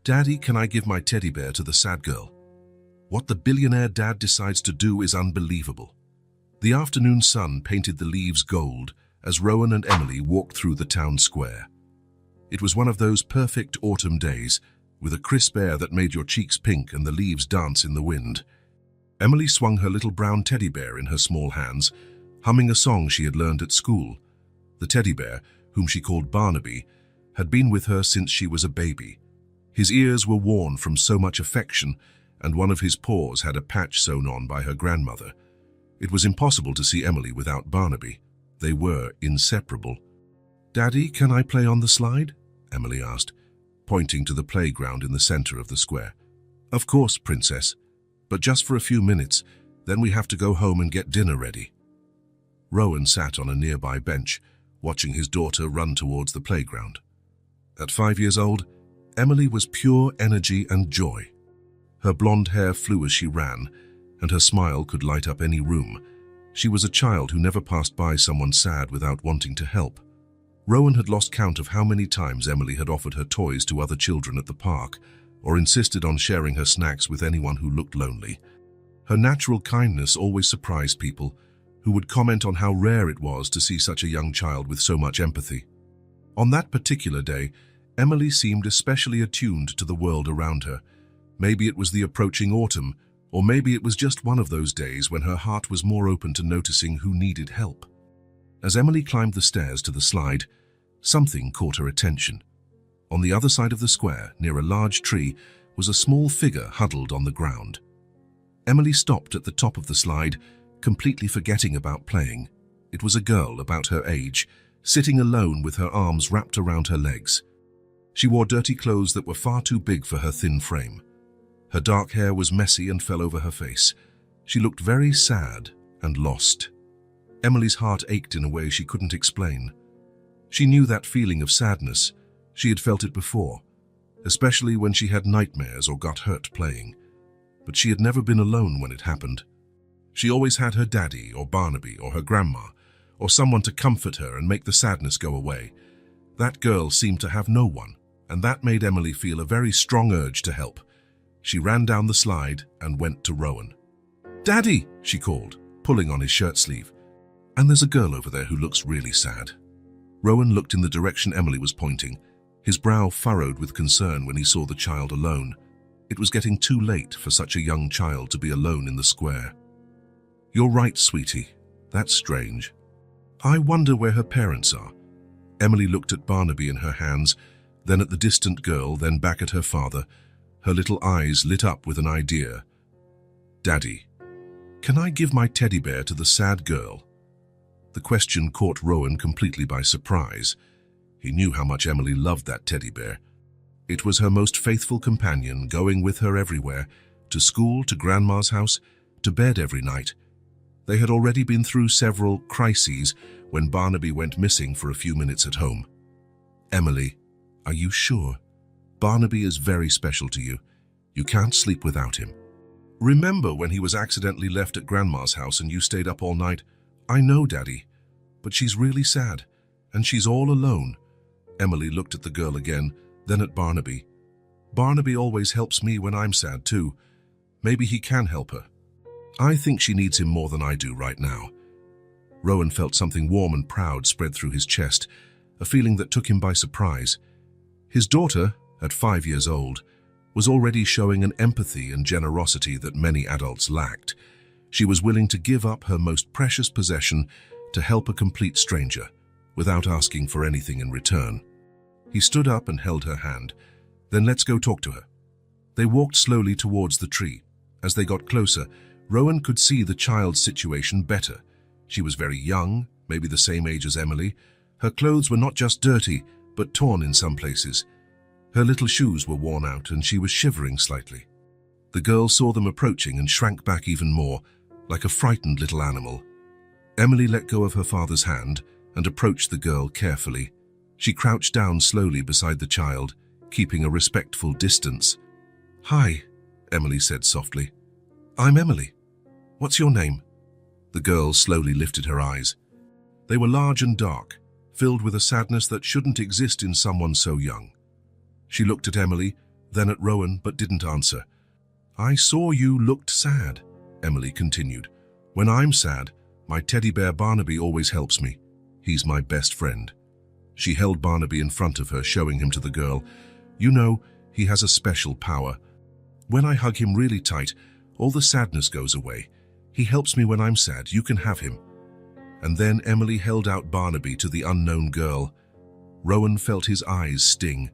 Daddy, can I give my teddy bear to the sad girl? What the billionaire dad decides to do is unbelievable. The afternoon sun painted the leaves gold as Rowan and Emily walked through the town square. It was one of those perfect autumn days, with a crisp air that made your cheeks pink and the leaves dance in the wind. Emily swung her little brown teddy bear in her small hands, humming a song she had learned at school. The teddy bear, whom she called Barnaby, had been with her since she was a baby. His ears were worn from so much affection, and one of his paws had a patch sewn on by her grandmother. It was impossible to see Emily without Barnaby. They were inseparable. "Daddy, can I play on the slide?" Emily asked, pointing to the playground in the center of the square. "Of course, Princess, but just for a few minutes, then we have to go home and get dinner ready." Rowan sat on a nearby bench, watching his daughter run towards the playground. At 5 years old, Emily was pure energy and joy. Her blonde hair flew as she ran, and her smile could light up any room. She was a child who never passed by someone sad without wanting to help. Rowan had lost count of how many times Emily had offered her toys to other children at the park, or insisted on sharing her snacks with anyone who looked lonely. Her natural kindness always surprised people, who would comment on how rare it was to see such a young child with so much empathy. On that particular day, Emily seemed especially attuned to the world around her. Maybe it was the approaching autumn, or maybe it was just one of those days when her heart was more open to noticing who needed help. As Emily climbed the stairs to the slide, something caught her attention. On the other side of the square, near a large tree, was a small figure huddled on the ground. Emily stopped at the top of the slide, completely forgetting about playing. It was a girl about her age, sitting alone with her arms wrapped around her legs. She wore dirty clothes that were far too big for her thin frame. Her dark hair was messy and fell over her face. She looked very sad and lost. Emily's heart ached in a way she couldn't explain. She knew that feeling of sadness. She had felt it before, especially when she had nightmares or got hurt playing. But she had never been alone when it happened. She always had her daddy or Barnaby or her grandma, or someone to comfort her and make the sadness go away. That girl seemed to have no one, and that made Emily feel a very strong urge to help. She ran down the slide and went to Rowan. "Daddy," she called, pulling on his shirt sleeve. "And there's a girl over there who looks really sad." Rowan looked in the direction Emily was pointing, his brow furrowed with concern when he saw the child alone. It was getting too late for such a young child to be alone in the square. "You're right, sweetie. That's strange. I wonder where her parents are." Emily looked at Barnaby in her hands, then at the distant girl, then back at her father. Her little eyes lit up with an idea. "Daddy, can I give my teddy bear to the sad girl?" The question caught Rowan completely by surprise. He knew how much Emily loved that teddy bear. It was her most faithful companion, going with her everywhere, to school, to Grandma's house, to bed every night. They had already been through several crises when Barnaby went missing for a few minutes at home. "Emily, are you sure? Barnaby is very special to you. You can't sleep without him. Remember when he was accidentally left at Grandma's house and you stayed up all night?" "I know, Daddy, but she's really sad, and she's all alone." Emily looked at the girl again, then at Barnaby. "Barnaby always helps me when I'm sad too. Maybe he can help her. I think she needs him more than I do right now." Rowan felt something warm and proud spread through his chest, a feeling that took him by surprise. His daughter, at 5 years old, was already showing an empathy and generosity that many adults lacked. She was willing to give up her most precious possession to help a complete stranger, without asking for anything in return. He stood up and held her hand. "Then let's go talk to her." They walked slowly towards the tree. As they got closer, Rowan could see the child's situation better. She was very young, maybe the same age as Emily. Her clothes were not just dirty, but torn in some places. Her little shoes were worn out and she was shivering slightly. The girl saw them approaching and shrank back even more, like a frightened little animal. Emily let go of her father's hand and approached the girl carefully. She crouched down slowly beside the child, keeping a respectful distance. "Hi," Emily said softly. "I'm Emily. What's your name?" The girl slowly lifted her eyes. They were large and dark, filled with a sadness that shouldn't exist in someone so young. She looked at Emily, then at Rowan, but didn't answer. "I saw you looked sad," Emily continued. "When I'm sad, my teddy bear Barnaby always helps me. He's my best friend." She held Barnaby in front of her, showing him to the girl. "You know, he has a special power. When I hug him really tight, all the sadness goes away. He helps me when I'm sad. You can have him." And then Emily held out Barnaby to the unknown girl. Rowan felt his eyes sting.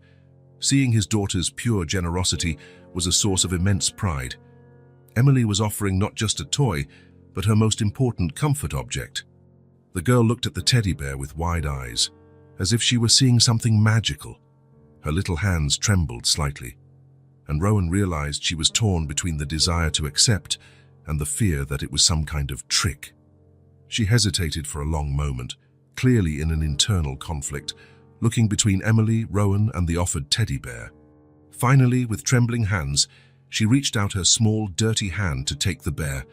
Seeing his daughter's pure generosity was a source of immense pride. Emily was offering not just a toy, but her most important comfort object. The girl looked at the teddy bear with wide eyes, as if she were seeing something magical. Her little hands trembled slightly, and Rowan realized she was torn between the desire to accept and the fear that it was some kind of trick. She hesitated for a long moment, clearly in an internal conflict, looking between Emily, Rowan, and the offered teddy bear. Finally, with trembling hands, she reached out her small, dirty hand to take the bear.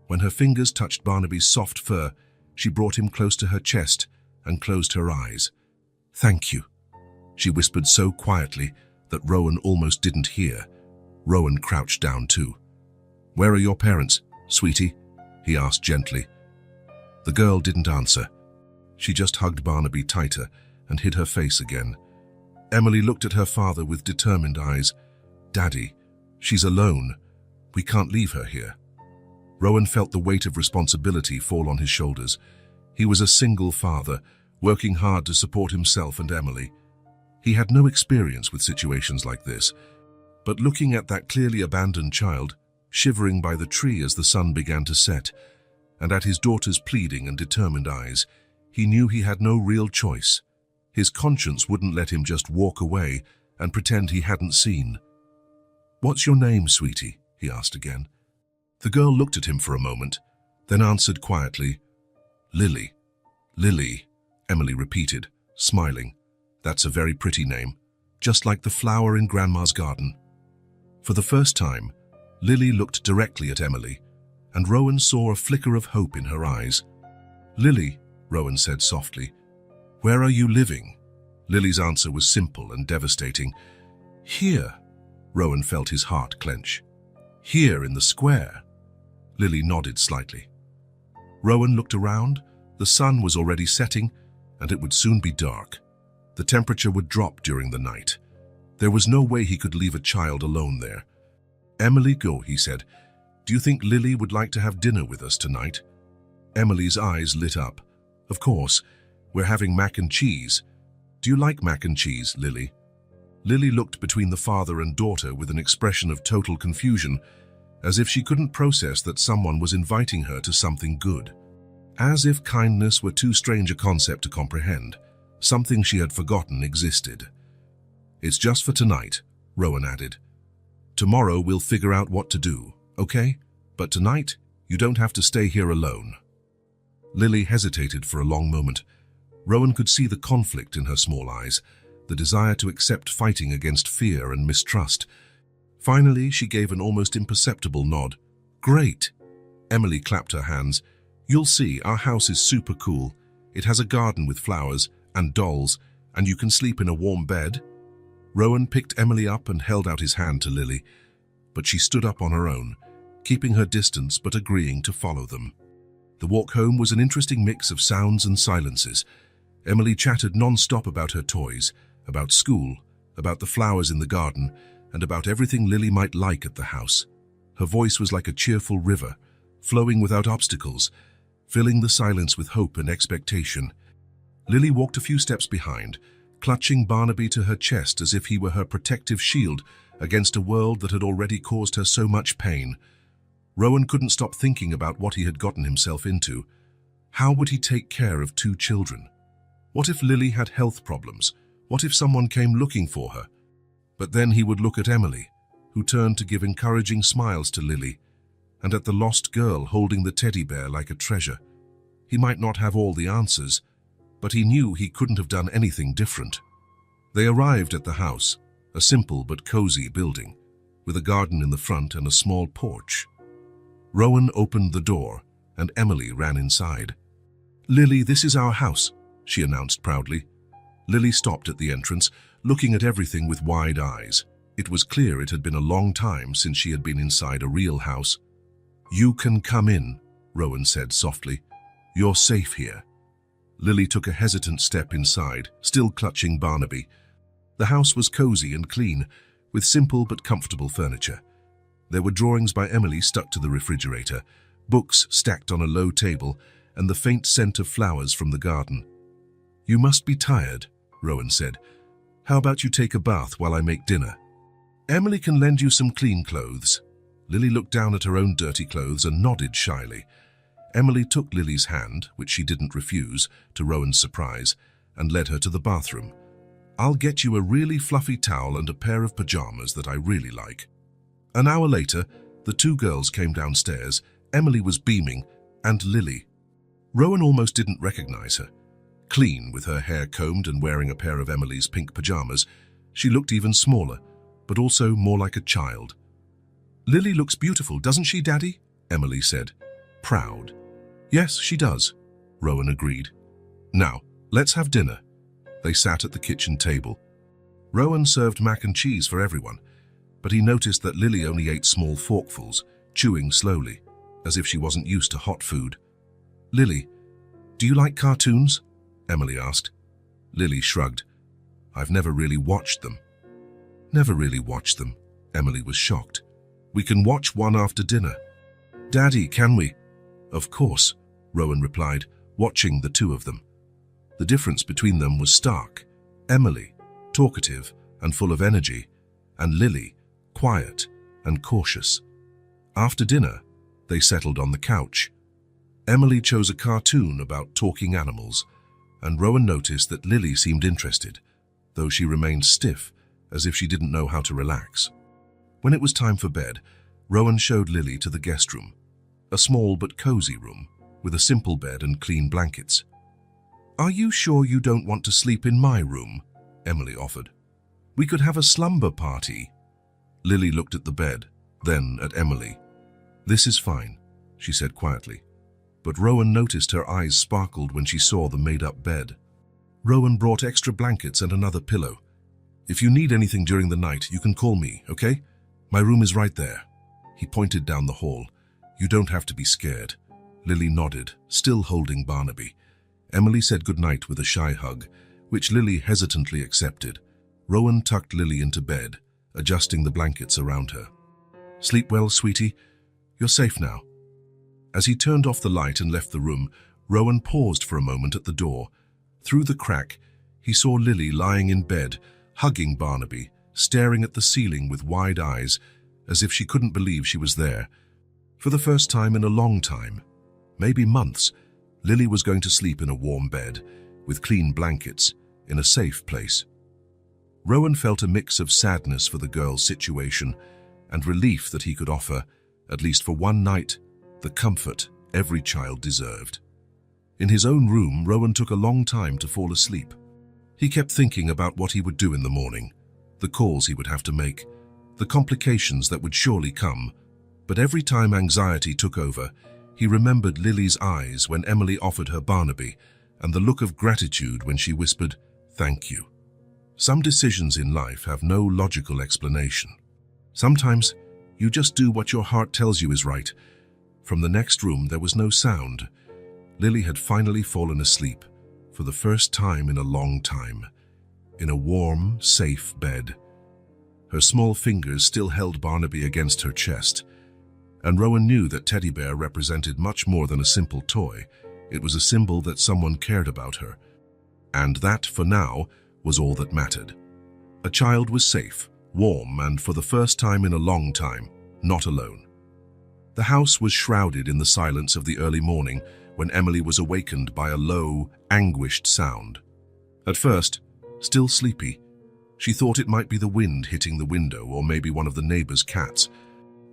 When her fingers touched Barnaby's soft fur, she brought him close to her chest and closed her eyes. "Thank you," she whispered so quietly that Rowan almost didn't hear. Rowan crouched down too. "Where are your parents, sweetie?" he asked gently. The girl didn't answer. She just hugged Barnaby tighter and hid her face again. Emily looked at her father with determined eyes. "Daddy, she's alone. We can't leave her here." Rowan felt the weight of responsibility fall on his shoulders. He was a single father, working hard to support himself and Emily. He had no experience with situations like this, but looking at that clearly abandoned child, shivering by the tree as the sun began to set, and at his daughter's pleading and determined eyes, he knew he had no real choice. His conscience wouldn't let him just walk away and pretend he hadn't seen. "What's your name, sweetie?" he asked again. The girl looked at him for a moment, then answered quietly, "Lily." "Lily," Emily repeated, smiling. "That's a very pretty name, just like the flower in Grandma's garden." For the first time, Lily looked directly at Emily, and Rowan saw a flicker of hope in her eyes. "Lily," Rowan said softly, "where are you living?" Lily's answer was simple and devastating. "Here." Rowan felt his heart clench. "Here in the square." Lily nodded slightly. Rowan looked around. The sun was already setting, and it would soon be dark. The temperature would drop during the night. There was no way he could leave a child alone there. "Emily, go," he said. "Do you think Lily would like to have dinner with us tonight?" Emily's eyes lit up. "Of course. We're having mac and cheese. Do you like mac and cheese, Lily?" Lily looked between the father and daughter with an expression of total confusion, as if she couldn't process that someone was inviting her to something good. As if kindness were too strange a concept to comprehend, something she had forgotten existed. "It's just for tonight," Rowan added. "Tomorrow we'll figure out what to do, okay? But tonight, you don't have to stay here alone." Lily hesitated for a long moment. Rowan could see the conflict in her small eyes, the desire to accept fighting against fear and mistrust. Finally, she gave an almost imperceptible nod. "Great!" Emily clapped her hands. "You'll see, our house is super cool. It has a garden with flowers and dolls, and you can sleep in a warm bed." Rowan picked Emily up and held out his hand to Lily, but she stood up on her own, keeping her distance but agreeing to follow them. The walk home was an interesting mix of sounds and silences. Emily chattered non-stop about her toys, about school, about the flowers in the garden, and about everything Lily might like at the house. Her voice was like a cheerful river, flowing without obstacles, filling the silence with hope and expectation. Lily walked a few steps behind, clutching Barnaby to her chest as if he were her protective shield against a world that had already caused her so much pain. Rowan couldn't stop thinking about what he had gotten himself into. How would he take care of two children? What if Lily had health problems? What if someone came looking for her? But then he would look at Emily, who turned to give encouraging smiles to Lily, and at the lost girl holding the teddy bear like a treasure. He might not have all the answers, but he knew he couldn't have done anything different. They arrived at the house, a simple but cozy building, with a garden in the front and a small porch. Rowan opened the door, and Emily ran inside. "Lily, this is our house," she announced proudly. Lily stopped at the entrance, looking at everything with wide eyes. It was clear it had been a long time since she had been inside a real house. "You can come in," Rowan said softly. "You're safe here." Lily took a hesitant step inside, still clutching Barnaby. The house was cozy and clean, with simple but comfortable furniture. There were drawings by Emily stuck to the refrigerator, books stacked on a low table, and the faint scent of flowers from the garden. "You must be tired," Rowan said. "How about you take a bath while I make dinner? Emily can lend you some clean clothes." Lily looked down at her own dirty clothes and nodded shyly. Emily took Lily's hand, which she didn't refuse, to Rowan's surprise, and led her to the bathroom. "I'll get you a really fluffy towel and a pair of pajamas that I really like." An hour later, the two girls came downstairs. Emily was beaming, and Lily. Rowan almost didn't recognize her. Clean, with her hair combed and wearing a pair of Emily's pink pajamas, she looked even smaller, but also more like a child. "Lily looks beautiful, doesn't she, Daddy?" Emily said, proud. "Yes, she does," Rowan agreed. "Now, let's have dinner." They sat at the kitchen table. Rowan served mac and cheese for everyone, but he noticed that Lily only ate small forkfuls, chewing slowly, as if she wasn't used to hot food. "Lily, do you like cartoons?" Emily asked. Lily shrugged. "I've never really watched them." "Never really watched them?" Emily was shocked. "We can watch one after dinner." "Daddy, can we?" "Of course," Rowan replied, watching the two of them. The difference between them was stark. Emily, talkative and full of energy, and Lily, quiet and cautious. After dinner, they settled on the couch. Emily chose a cartoon about talking animals, and Rowan noticed that Lily seemed interested, though she remained stiff, as if she didn't know how to relax. When it was time for bed, Rowan showed Lily to the guest room, a small but cozy room, with a simple bed and clean blankets. "Are you sure you don't want to sleep in my room?" Emily offered. "We could have a slumber party." Lily looked at the bed, then at Emily. "This is fine," she said quietly. But Rowan noticed her eyes sparkled when she saw the made-up bed. Rowan brought extra blankets and another pillow. "If you need anything during the night, you can call me, okay? My room is right there." He pointed down the hall. "You don't have to be scared." Lily nodded, still holding Barnaby. Emily said goodnight with a shy hug, which Lily hesitantly accepted. Rowan tucked Lily into bed, adjusting the blankets around her. "Sleep well, sweetie. You're safe now." As he turned off the light and left the room, Rowan paused for a moment at the door. Through the crack, he saw Lily lying in bed, hugging Barnaby, staring at the ceiling with wide eyes, as if she couldn't believe she was there. For the first time in a long time, maybe months, Lily was going to sleep in a warm bed, with clean blankets, in a safe place. Rowan felt a mix of sadness for the girl's situation and relief that he could offer, at least for one night, the comfort every child deserved. In his own room, Rowan took a long time to fall asleep. He kept thinking about what he would do in the morning, the calls he would have to make, the complications that would surely come. But every time anxiety took over, he remembered Lily's eyes when Emily offered her Barnaby, and the look of gratitude when she whispered, "Thank you." Some decisions in life have no logical explanation. Sometimes you just do what your heart tells you is right. From the next room, there was no sound. Lily had finally fallen asleep, for the first time in a long time, in a warm, safe bed. Her small fingers still held Barnaby against her chest, and Rowan knew that Teddy Bear represented much more than a simple toy. It was a symbol that someone cared about her. And that, for now, was all that mattered. A child was safe, warm, and for the first time in a long time, not alone. The house was shrouded in the silence of the early morning when Emily was awakened by a low, anguished sound. At first, still sleepy, she thought it might be the wind hitting the window or maybe one of the neighbors' cats.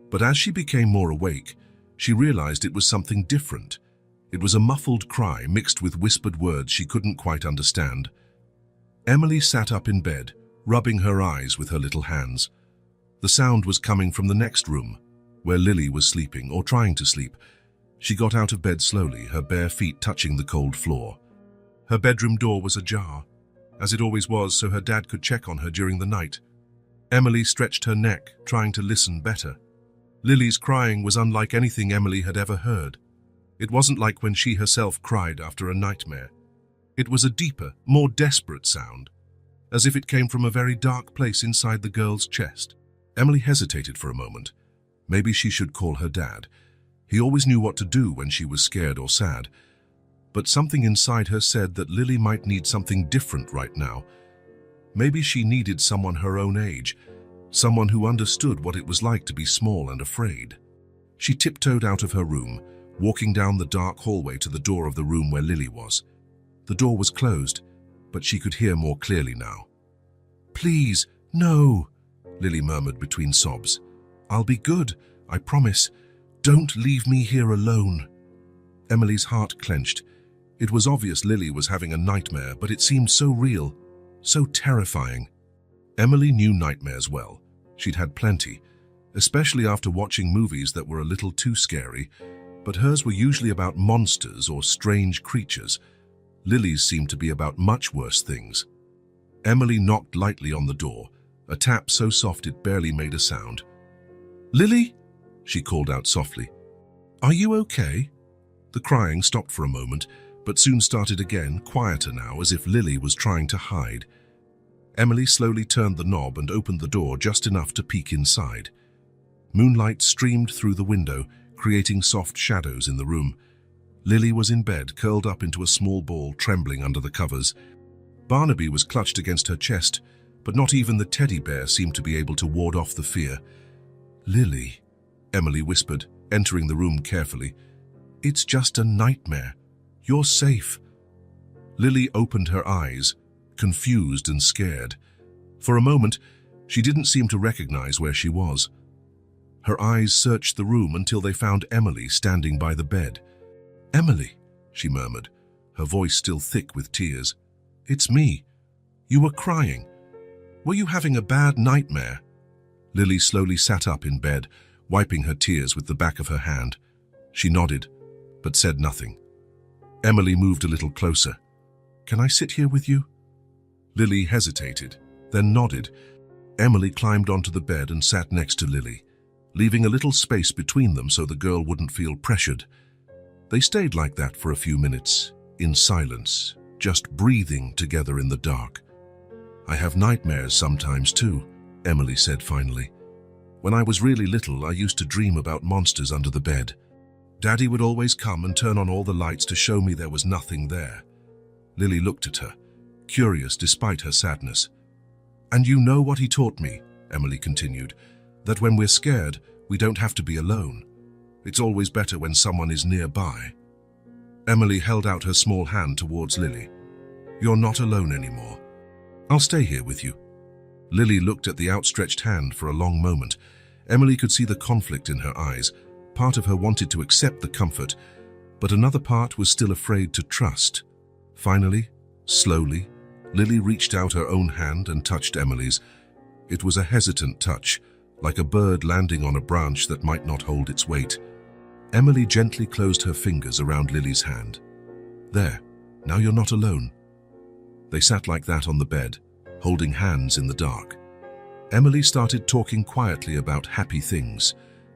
But as she became more awake, she realized it was something different. It was a muffled cry mixed with whispered words she couldn't quite understand. Emily sat up in bed, rubbing her eyes with her little hands. The sound was coming from the next room, where Lily was sleeping or trying to sleep. She got out of bed slowly, her bare feet touching the cold floor. Her bedroom door was ajar, as it always was, so her dad could check on her during the night. Emily stretched her neck, trying to listen better. Lily's crying was unlike anything Emily had ever heard. It wasn't like when she herself cried after a nightmare. It was a deeper, more desperate sound, as if it came from a very dark place inside the girl's chest. Emily hesitated for a moment. Maybe she should call her dad. He always knew what to do when she was scared or sad. But something inside her said that Lily might need something different right now. Maybe she needed someone her own age, someone who understood what it was like to be small and afraid. She tiptoed out of her room, walking down the dark hallway to the door of the room where Lily was. The door was closed, but she could hear more clearly now. "Please, no," Lily murmured between sobs. "I'll be good, I promise. Don't leave me here alone." Emily's heart clenched. It was obvious Lily was having a nightmare, but it seemed so real, so terrifying. Emily knew nightmares well. She'd had plenty, especially after watching movies that were a little too scary, but hers were usually about monsters or strange creatures. Lily's seemed to be about much worse things. Emily knocked lightly on the door, a tap so soft it barely made a sound. "Lily?" she called out softly. "Are you okay?" The crying stopped for a moment, but soon started again, quieter now, as if Lily was trying to hide. Emily slowly turned the knob and opened the door just enough to peek inside. Moonlight streamed through the window, creating soft shadows in the room. Lily was in bed, curled up into a small ball, trembling under the covers. Barnaby was clutched against her chest, but not even the teddy bear seemed to be able to ward off the fear. "Lily," Emily whispered, entering the room carefully. "It's just a nightmare. You're safe." Lily opened her eyes, confused and scared. For a moment, she didn't seem to recognize where she was. Her eyes searched the room until they found Emily standing by the bed. "Emily," she murmured, her voice still thick with tears. "It's me. You were crying. Were you having a bad nightmare?" Lily slowly sat up in bed, wiping her tears with the back of her hand. She nodded, but said nothing. Emily moved a little closer. "Can I sit here with you?" Lily hesitated, then nodded. Emily climbed onto the bed and sat next to Lily, leaving a little space between them so the girl wouldn't feel pressured. They stayed like that for a few minutes, in silence, just breathing together in the dark. "I have nightmares sometimes too," Emily said finally. "When I was really little, I used to dream about monsters under the bed. Daddy would always come and turn on all the lights to show me there was nothing there." Lily looked at her, curious despite her sadness. "And you know what he taught me," Emily continued, "that when we're scared, we don't have to be alone. It's always better when someone is nearby." Emily held out her small hand towards Lily. "You're not alone anymore. I'll stay here with you." Lily looked at the outstretched hand for a long moment. Emily could see the conflict in her eyes. Part of her wanted to accept the comfort, but another part was still afraid to trust. Finally, slowly, Lily reached out her own hand and touched Emily's. It was a hesitant touch, like a bird landing on a branch that might not hold its weight. Emily gently closed her fingers around Lily's hand. "There, now you're not alone." They sat like that on the bed, holding hands in the dark. Emily started talking quietly about happy things,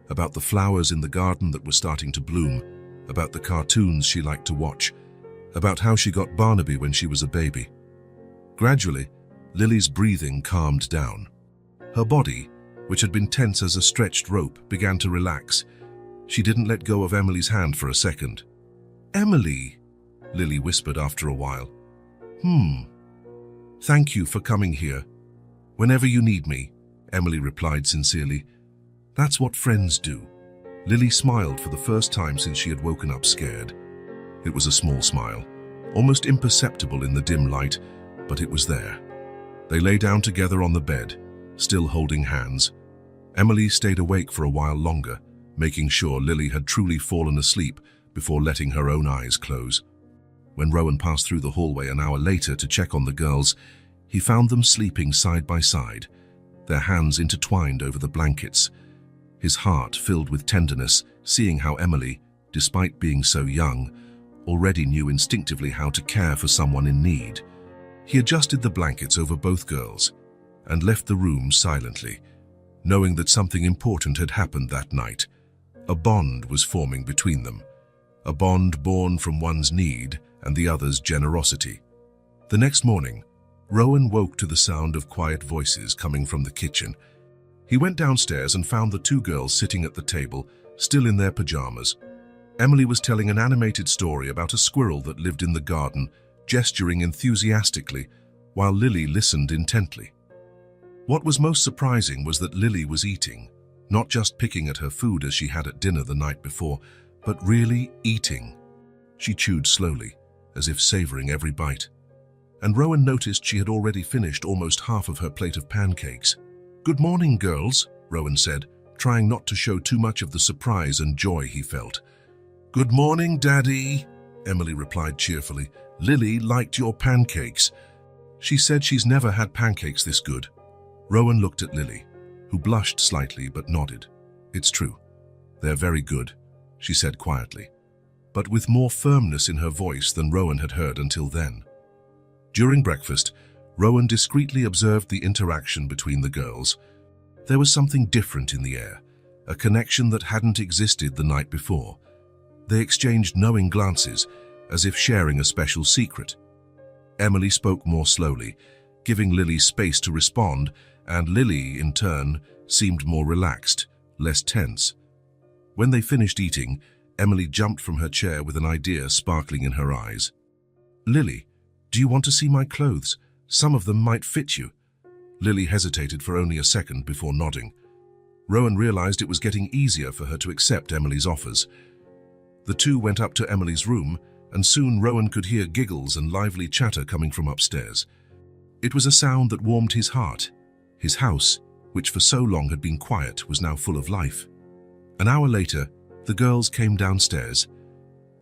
about the flowers in the garden that were starting to bloom, about the cartoons she liked to watch, about how she got Barnaby when she was a baby. Gradually, Lily's breathing calmed down. Her body, which had been tense as a stretched rope, began to relax. She didn't let go of Emily's hand for a second. "Emily," Lily whispered after a while. Thank you for coming here. Whenever you need me," Emily replied sincerely. "That's what friends do." Lily smiled for the first time since she had woken up scared. It was a small smile, almost imperceptible in the dim light, but it was there. They lay down together on the bed, still holding hands. Emily stayed awake for a while longer, making sure Lily had truly fallen asleep before letting her own eyes close. When Rowan passed through the hallway an hour later to check on the girls, he found them sleeping side by side, their hands intertwined over the blankets. His heart filled with tenderness, seeing how Emily, despite being so young, already knew instinctively how to care for someone in need. He adjusted the blankets over both girls, and left the room silently, knowing that something important had happened that night. A bond was forming between them, a bond born from one's need and the other's generosity. The next morning, Rowan woke to the sound of quiet voices coming from the kitchen. He went downstairs and found the two girls sitting at the table, still in their pajamas. Emily was telling an animated story about a squirrel that lived in the garden, gesturing enthusiastically, while Lily listened intently. What was most surprising was that Lily was eating, not just picking at her food as she had at dinner the night before, but really eating. She chewed slowly, as if savoring every bite. And Rowan noticed she had already finished almost half of her plate of pancakes. "Good morning, girls," Rowan said, trying not to show too much of the surprise and joy he felt. "Good morning, Daddy," Emily replied cheerfully. "Lily liked your pancakes. She said she's never had pancakes this good." Rowan looked at Lily, who blushed slightly but nodded. "It's true. They're very good," she said quietly, but with more firmness in her voice than Rowan had heard until then. During breakfast, Rowan discreetly observed the interaction between the girls. There was something different in the air, a connection that hadn't existed the night before. They exchanged knowing glances, as if sharing a special secret. Emily spoke more slowly, giving Lily space to respond, and Lily, in turn, seemed more relaxed, less tense. When they finished eating, Emily jumped from her chair with an idea sparkling in her eyes. "Lily, do you want to see my clothes? Some of them might fit you." Lily hesitated for only a second before nodding. Rowan realized it was getting easier for her to accept Emily's offers. The two went up to Emily's room, and soon Rowan could hear giggles and lively chatter coming from upstairs. It was a sound that warmed his heart. His house, which for so long had been quiet, was now full of life. An hour later, the girls came downstairs.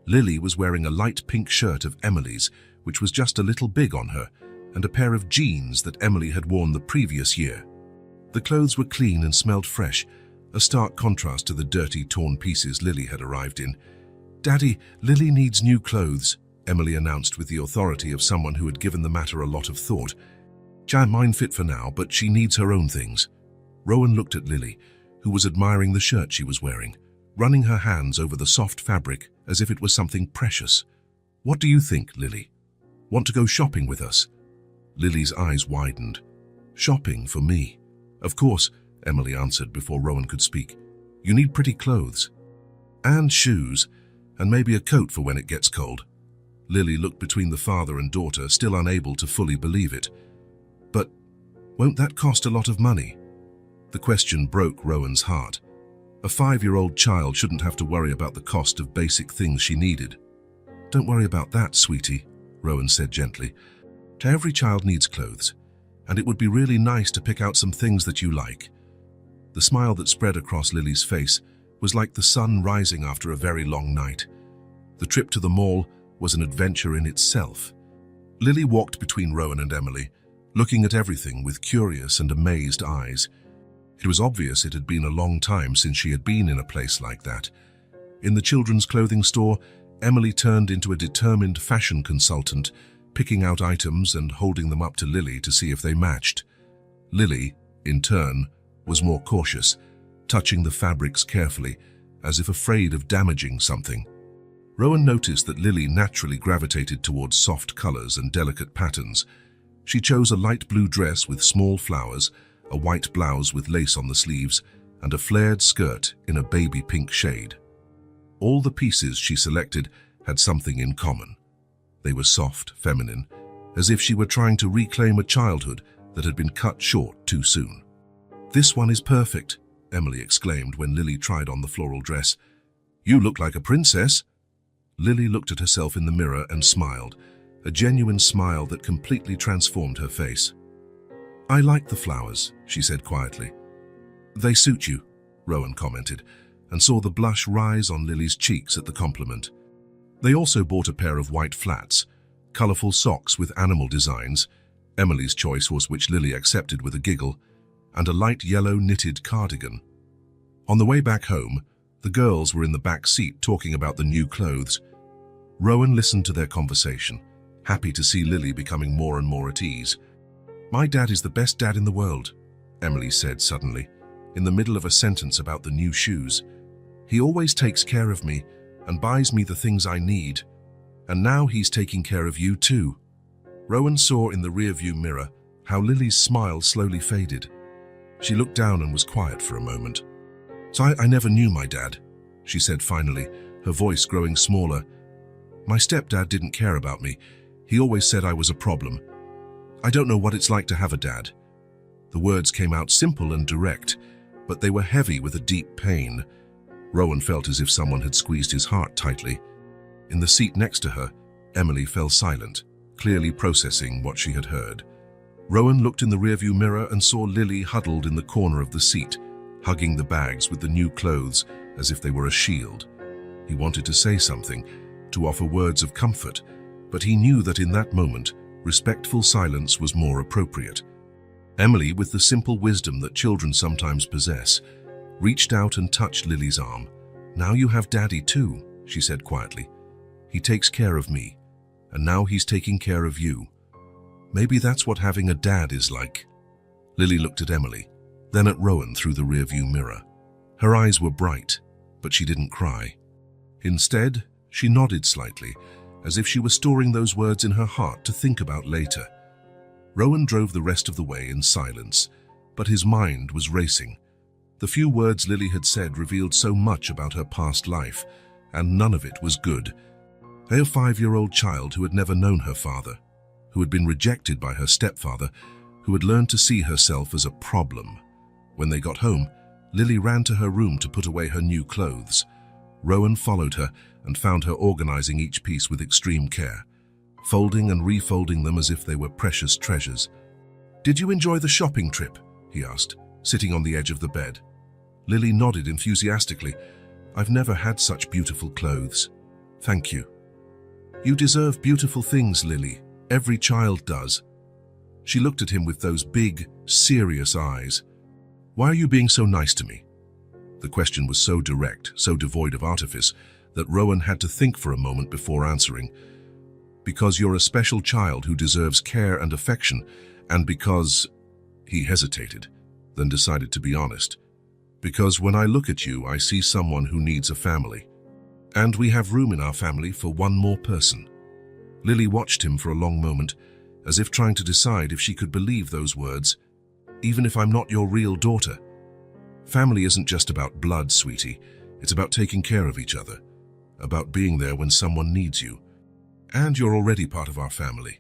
Lily was wearing a light pink shirt of Emily's, which was just a little big on her, and a pair of jeans that Emily had worn the previous year. The clothes were clean and smelled fresh, a stark contrast to the dirty, torn pieces Lily had arrived in. "Daddy, Lily needs new clothes," Emily announced with the authority of someone who had given the matter a lot of thought. "Mine fit for now, but she needs her own things." Rowan looked at Lily, who was admiring the shirt she was wearing, running her hands over the soft fabric as if it was something precious. "What do you think, Lily? Want to go shopping with us?" Lily's eyes widened. "Shopping for me?" "Of course," Emily answered before Rowan could speak. "You need pretty clothes. And shoes, and maybe a coat for when it gets cold." Lily looked between the father and daughter, still unable to fully believe it. "But won't that cost a lot of money?" The question broke Rowan's heart. A 5-year-old child shouldn't have to worry about the cost of basic things she needed. "Don't worry about that, sweetie," Rowan said gently. "Every child needs clothes, and it would be really nice to pick out some things that you like." The smile that spread across Lily's face was like the sun rising after a very long night. The trip to the mall was an adventure in itself. Lily walked between Rowan and Emily, looking at everything with curious and amazed eyes. It was obvious it had been a long time since she had been in a place like that. In the children's clothing store, Emily turned into a determined fashion consultant, picking out items and holding them up to Lily to see if they matched. Lily, in turn, was more cautious, touching the fabrics carefully, as if afraid of damaging something. Rowan noticed that Lily naturally gravitated towards soft colors and delicate patterns. She chose a light blue dress with small flowers, a white blouse with lace on the sleeves, and a flared skirt in a baby pink shade. All the pieces she selected had something in common. They were soft, feminine, as if she were trying to reclaim a childhood that had been cut short too soon. "This one is perfect," Emily exclaimed when Lily tried on the floral dress. "You look like a princess." Lily looked at herself in the mirror and smiled, a genuine smile that completely transformed her face. "I like the flowers," she said quietly. "They suit you," Rowan commented, and saw the blush rise on Lily's cheeks at the compliment. They also bought a pair of white flats, colorful socks with animal designs, Emily's choice was which Lily accepted with a giggle, and a light yellow knitted cardigan. On the way back home, the girls were in the back seat talking about the new clothes. Rowan listened to their conversation, happy to see Lily becoming more and more at ease. My dad is the best dad in the world, Emily said suddenly, in the middle of a sentence about the new shoes. He always takes care of me and buys me the things I need. And now he's taking care of you too. Rowan saw in the rearview mirror how Lily's smile slowly faded. She looked down and was quiet for a moment. So I never knew my dad, she said finally, her voice growing smaller. My stepdad didn't care about me. He always said I was a problem. I don't know what it's like to have a dad. The words came out simple and direct, but they were heavy with a deep pain. Rowan felt as if someone had squeezed his heart tightly. In the seat next to her, Emily fell silent, clearly processing what she had heard. Rowan looked in the rearview mirror and saw Lily huddled in the corner of the seat, hugging the bags with the new clothes as if they were a shield. He wanted to say something, to offer words of comfort, but he knew that in that moment, respectful silence was more appropriate. Emily, with the simple wisdom that children sometimes possess, reached out and touched Lily's arm. Now you have Daddy too, she said quietly. He takes care of me, and now he's taking care of you. Maybe that's what having a dad is like. Lily looked at Emily, then at Rowan through the rearview mirror. Her eyes were bright, but she didn't cry. Instead, she nodded slightly, as if she were storing those words in her heart to think about later. Rowan drove the rest of the way in silence, but his mind was racing. The few words Lily had said revealed so much about her past life, and none of it was good. A 5-year-old child who had never known her father, who had been rejected by her stepfather, who had learned to see herself as a problem. When they got home, Lily ran to her room to put away her new clothes. Rowan followed her and found her organizing each piece with extreme care, folding and refolding them as if they were precious treasures. "Did you enjoy the shopping trip?" he asked, sitting on the edge of the bed. Lily nodded enthusiastically. "I've never had such beautiful clothes. Thank you." "You deserve beautiful things, Lily. Every child does." She looked at him with those big, serious eyes. "Why are you being so nice to me?" The question was so direct, so devoid of artifice, that Rowan had to think for a moment before answering. "Because you're a special child who deserves care and affection, and because—" He hesitated, then decided to be honest. "Because when I look at you, I see someone who needs a family. And we have room in our family for one more person." Lily watched him for a long moment, as if trying to decide if she could believe those words. "Even if I'm not your real daughter. Family isn't just about blood, sweetie. It's about taking care of each other, about being there when someone needs you. And you're already part of our family."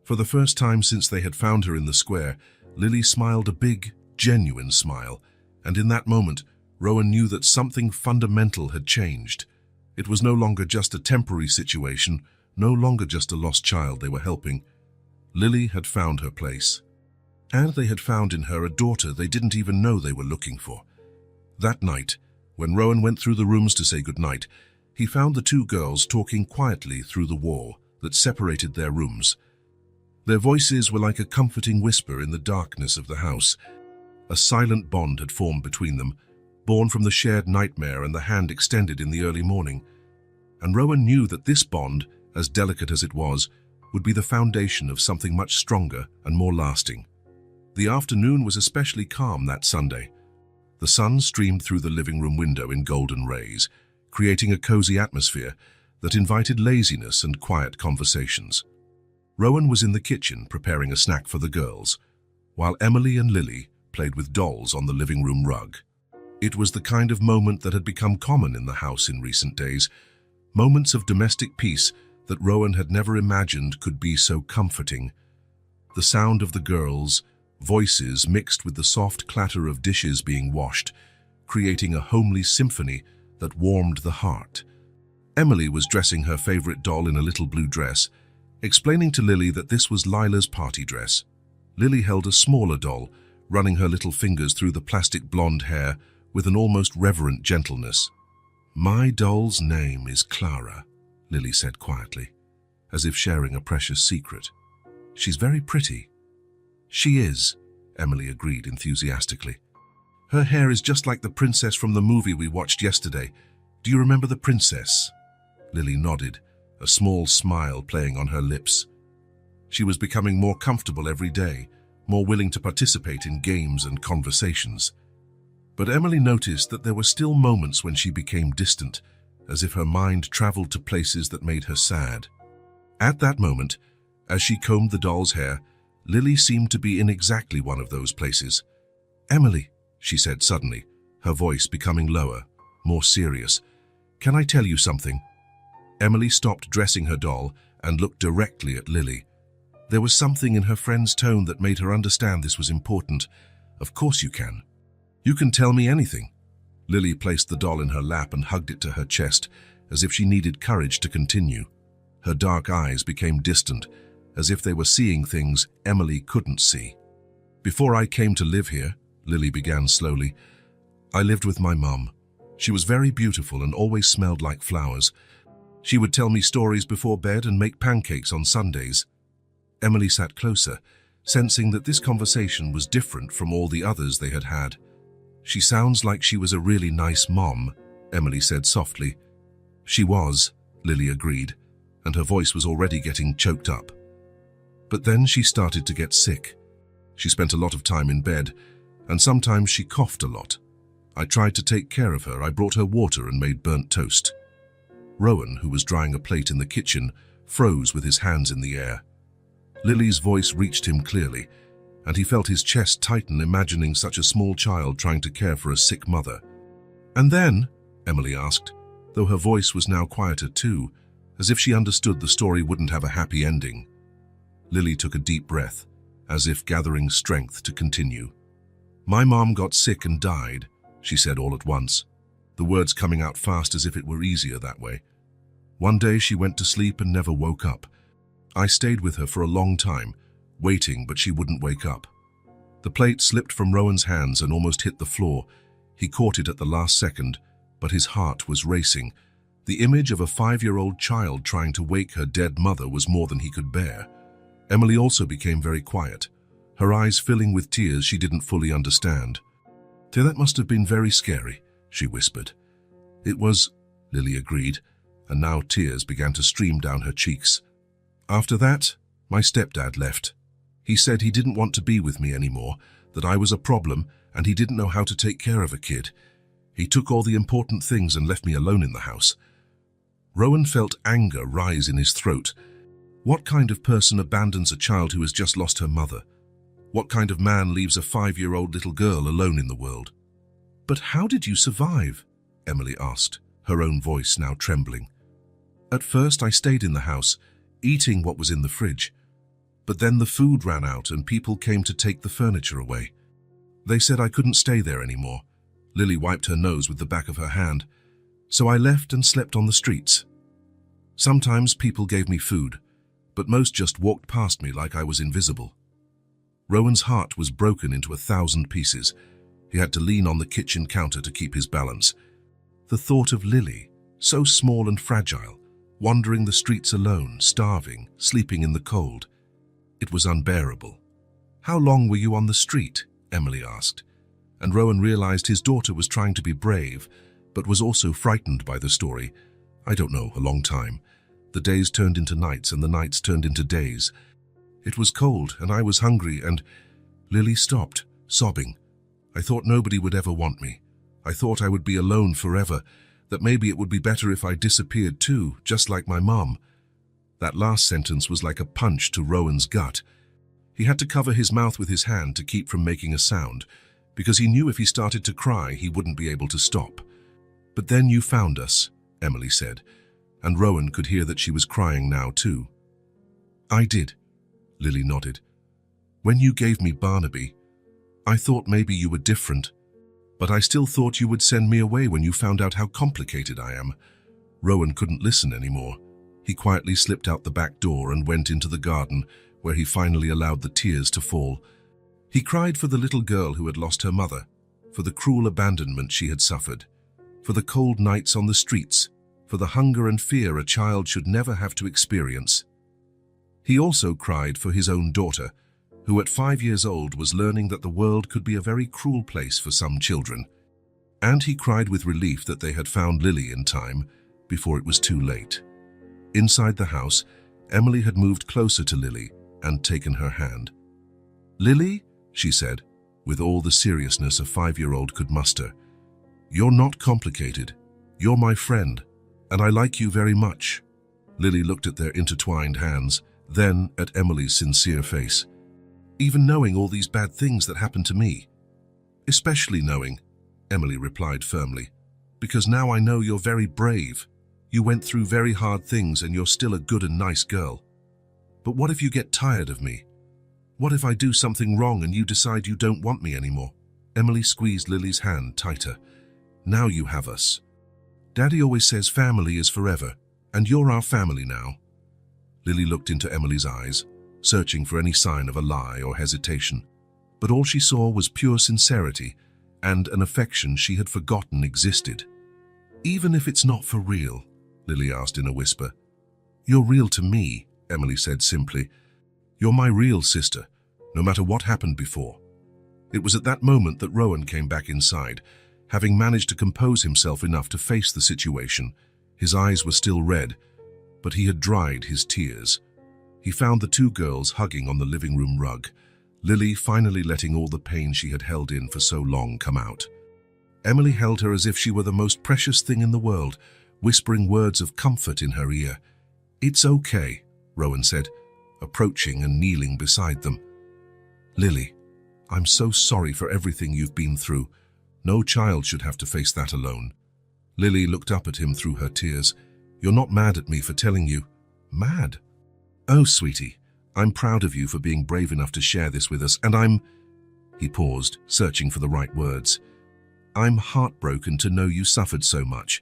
For the first time since they had found her in the square, Lily smiled a big, genuine smile, and in that moment, Rowan knew that something fundamental had changed. It was no longer just a temporary situation, no longer just a lost child they were helping. Lily had found her place. And they had found in her a daughter they didn't even know they were looking for. That night, when Rowan went through the rooms to say goodnight, he found the two girls talking quietly through the wall that separated their rooms. Their voices were like a comforting whisper in the darkness of the house. A silent bond had formed between them, born from the shared nightmare and the hand extended in the early morning. And Rowan knew that this bond, as delicate as it was, would be the foundation of something much stronger and more lasting. The afternoon was especially calm that Sunday. The sun streamed through the living room window in golden rays, creating a cozy atmosphere that invited laziness and quiet conversations. Rowan was in the kitchen preparing a snack for the girls, while Emily and Lily played with dolls on the living room rug. It was the kind of moment that had become common in the house in recent days, moments of domestic peace that Rowan had never imagined could be so comforting. The sound of the girls' voices mixed with the soft clatter of dishes being washed, creating a homely symphony that warmed the heart. Emily was dressing her favorite doll in a little blue dress, explaining to Lily that this was Lila's party dress. Lily held a smaller doll, running her little fingers through the plastic blonde hair with an almost reverent gentleness. "My doll's name is Clara," Lily said quietly, as if sharing a precious secret. "She's very pretty." "She is," Emily agreed enthusiastically. "Her hair is just like the princess from the movie we watched yesterday. Do you remember the princess?" Lily nodded, a small smile playing on her lips. She was becoming more comfortable every day, more willing to participate in games and conversations. But Emily noticed that there were still moments when she became distant, as if her mind traveled to places that made her sad. At that moment, as she combed the doll's hair, Lily seemed to be in exactly one of those places. "Emily," she said suddenly, her voice becoming lower, more serious, "can I tell you something?" Emily stopped dressing her doll and looked directly at Lily. There was something in her friend's tone that made her understand this was important. "Of course you can. You can tell me anything." Lily placed the doll in her lap and hugged it to her chest, as if she needed courage to continue. Her dark eyes became distant, as if they were seeing things Emily couldn't see. "Before I came to live here," Lily began slowly, "I lived with my mum. She was very beautiful and always smelled like flowers. She would tell me stories before bed and make pancakes on Sundays." Emily sat closer, sensing that this conversation was different from all the others they had had. "She sounds like she was a really nice mom," Emily said softly. "She was," Lily agreed, and her voice was already getting choked up. But then she started to get sick. She spent a lot of time in bed, and sometimes she coughed a lot. I tried to take care of her. I brought her water and made burnt toast. Rowan, who was drying a plate in the kitchen, froze with his hands in the air. Lily's voice reached him clearly, and he felt his chest tighten imagining such a small child trying to care for a sick mother. "And then?" Emily asked, though her voice was now quieter too, as if she understood the story wouldn't have a happy ending. Lily took a deep breath, as if gathering strength to continue. "My mom got sick and died," she said all at once, the words coming out fast as if it were easier that way. "One day she went to sleep and never woke up. I stayed with her for a long time, waiting, but she wouldn't wake up." The plate slipped from Rowan's hands and almost hit the floor. He caught it at the last second, but his heart was racing. The image of a 5-year-old child trying to wake her dead mother was more than he could bear. Emily also became very quiet, her eyes filling with tears she didn't fully understand. "That must have been very scary," she whispered. "It was," Lily agreed, and now tears began to stream down her cheeks. "After that, my stepdad left. He said he didn't want to be with me anymore, that I was a problem and he didn't know how to take care of a kid. He took all the important things and left me alone in the house." Rowan felt anger rise in his throat. What kind of person abandons a child who has just lost her mother? What kind of man leaves a 5-year-old little girl alone in the world? "But how did you survive?" Emily asked, her own voice now trembling. "At first I stayed in the house, eating what was in the fridge. But then the food ran out and people came to take the furniture away. They said I couldn't stay there anymore." Lily wiped her nose with the back of her hand. "So I left and slept on the streets. Sometimes people gave me food, but most just walked past me like I was invisible." Rowan's heart was broken into 1,000 pieces. He had to lean on the kitchen counter to keep his balance. The thought of Lily, so small and fragile, wandering the streets alone, starving, sleeping in the cold. It was unbearable. "How long were you on the street?" Emily asked, and Rowan realized his daughter was trying to be brave, but was also frightened by the story. "I don't know, a long time. The days turned into nights and the nights turned into days. It was cold and I was hungry and—" Lily stopped, sobbing. "I thought nobody would ever want me. I thought I would be alone forever, that maybe it would be better if I disappeared too, just like my mom." That last sentence was like a punch to Rowan's gut. He had to cover his mouth with his hand to keep from making a sound, because he knew if he started to cry, he wouldn't be able to stop. "But then you found us," Emily said, and Rowan could hear that she was crying now too. "I did," Lily nodded. "When you gave me Barnaby, I thought maybe you were different, but I still thought you would send me away when you found out how complicated I am." Rowan couldn't listen anymore. He quietly slipped out the back door and went into the garden, where he finally allowed the tears to fall. He cried for the little girl who had lost her mother, for the cruel abandonment she had suffered, for the cold nights on the streets, for the hunger and fear a child should never have to experience. He also cried for his own daughter, who at 5 years old was learning that the world could be a very cruel place for some children. And he cried with relief that they had found Lily in time, before it was too late. Inside the house, Emily had moved closer to Lily and taken her hand. "Lily," she said, with all the seriousness a 5-year-old could muster, "you're not complicated. You're my friend, and I like you very much." Lily looked at their intertwined hands, then at Emily's sincere face. "Even knowing all these bad things that happened to me?" "Especially knowing," Emily replied firmly, "because now I know you're very brave. You went through very hard things and you're still a good and nice girl. But what if you get tired of me? What if I do something wrong and you decide you don't want me anymore?" Emily squeezed Lily's hand tighter. "Now you have us. Daddy always says family is forever, and you're our family now." Lily looked into Emily's eyes, searching for any sign of a lie or hesitation. But all she saw was pure sincerity and an affection she had forgotten existed. "Even if it's not for real?" Lily asked in a whisper. "You're real to me," Emily said simply. "You're my real sister, no matter what happened before." It was at that moment that Rowan came back inside, having managed to compose himself enough to face the situation. His eyes were still red, but he had dried his tears. He found the two girls hugging on the living room rug, Lily finally letting all the pain she had held in for so long come out. Emily held her as if she were the most precious thing in the world, whispering words of comfort in her ear. "It's okay," Rowan said, approaching and kneeling beside them. "Lily, I'm so sorry for everything you've been through. No child should have to face that alone." Lily looked up at him through her tears. "You're not mad at me for telling you?" "Mad? Oh, sweetie, I'm proud of you for being brave enough to share this with us, and I'm—" He paused, searching for the right words. "I'm heartbroken to know you suffered so much,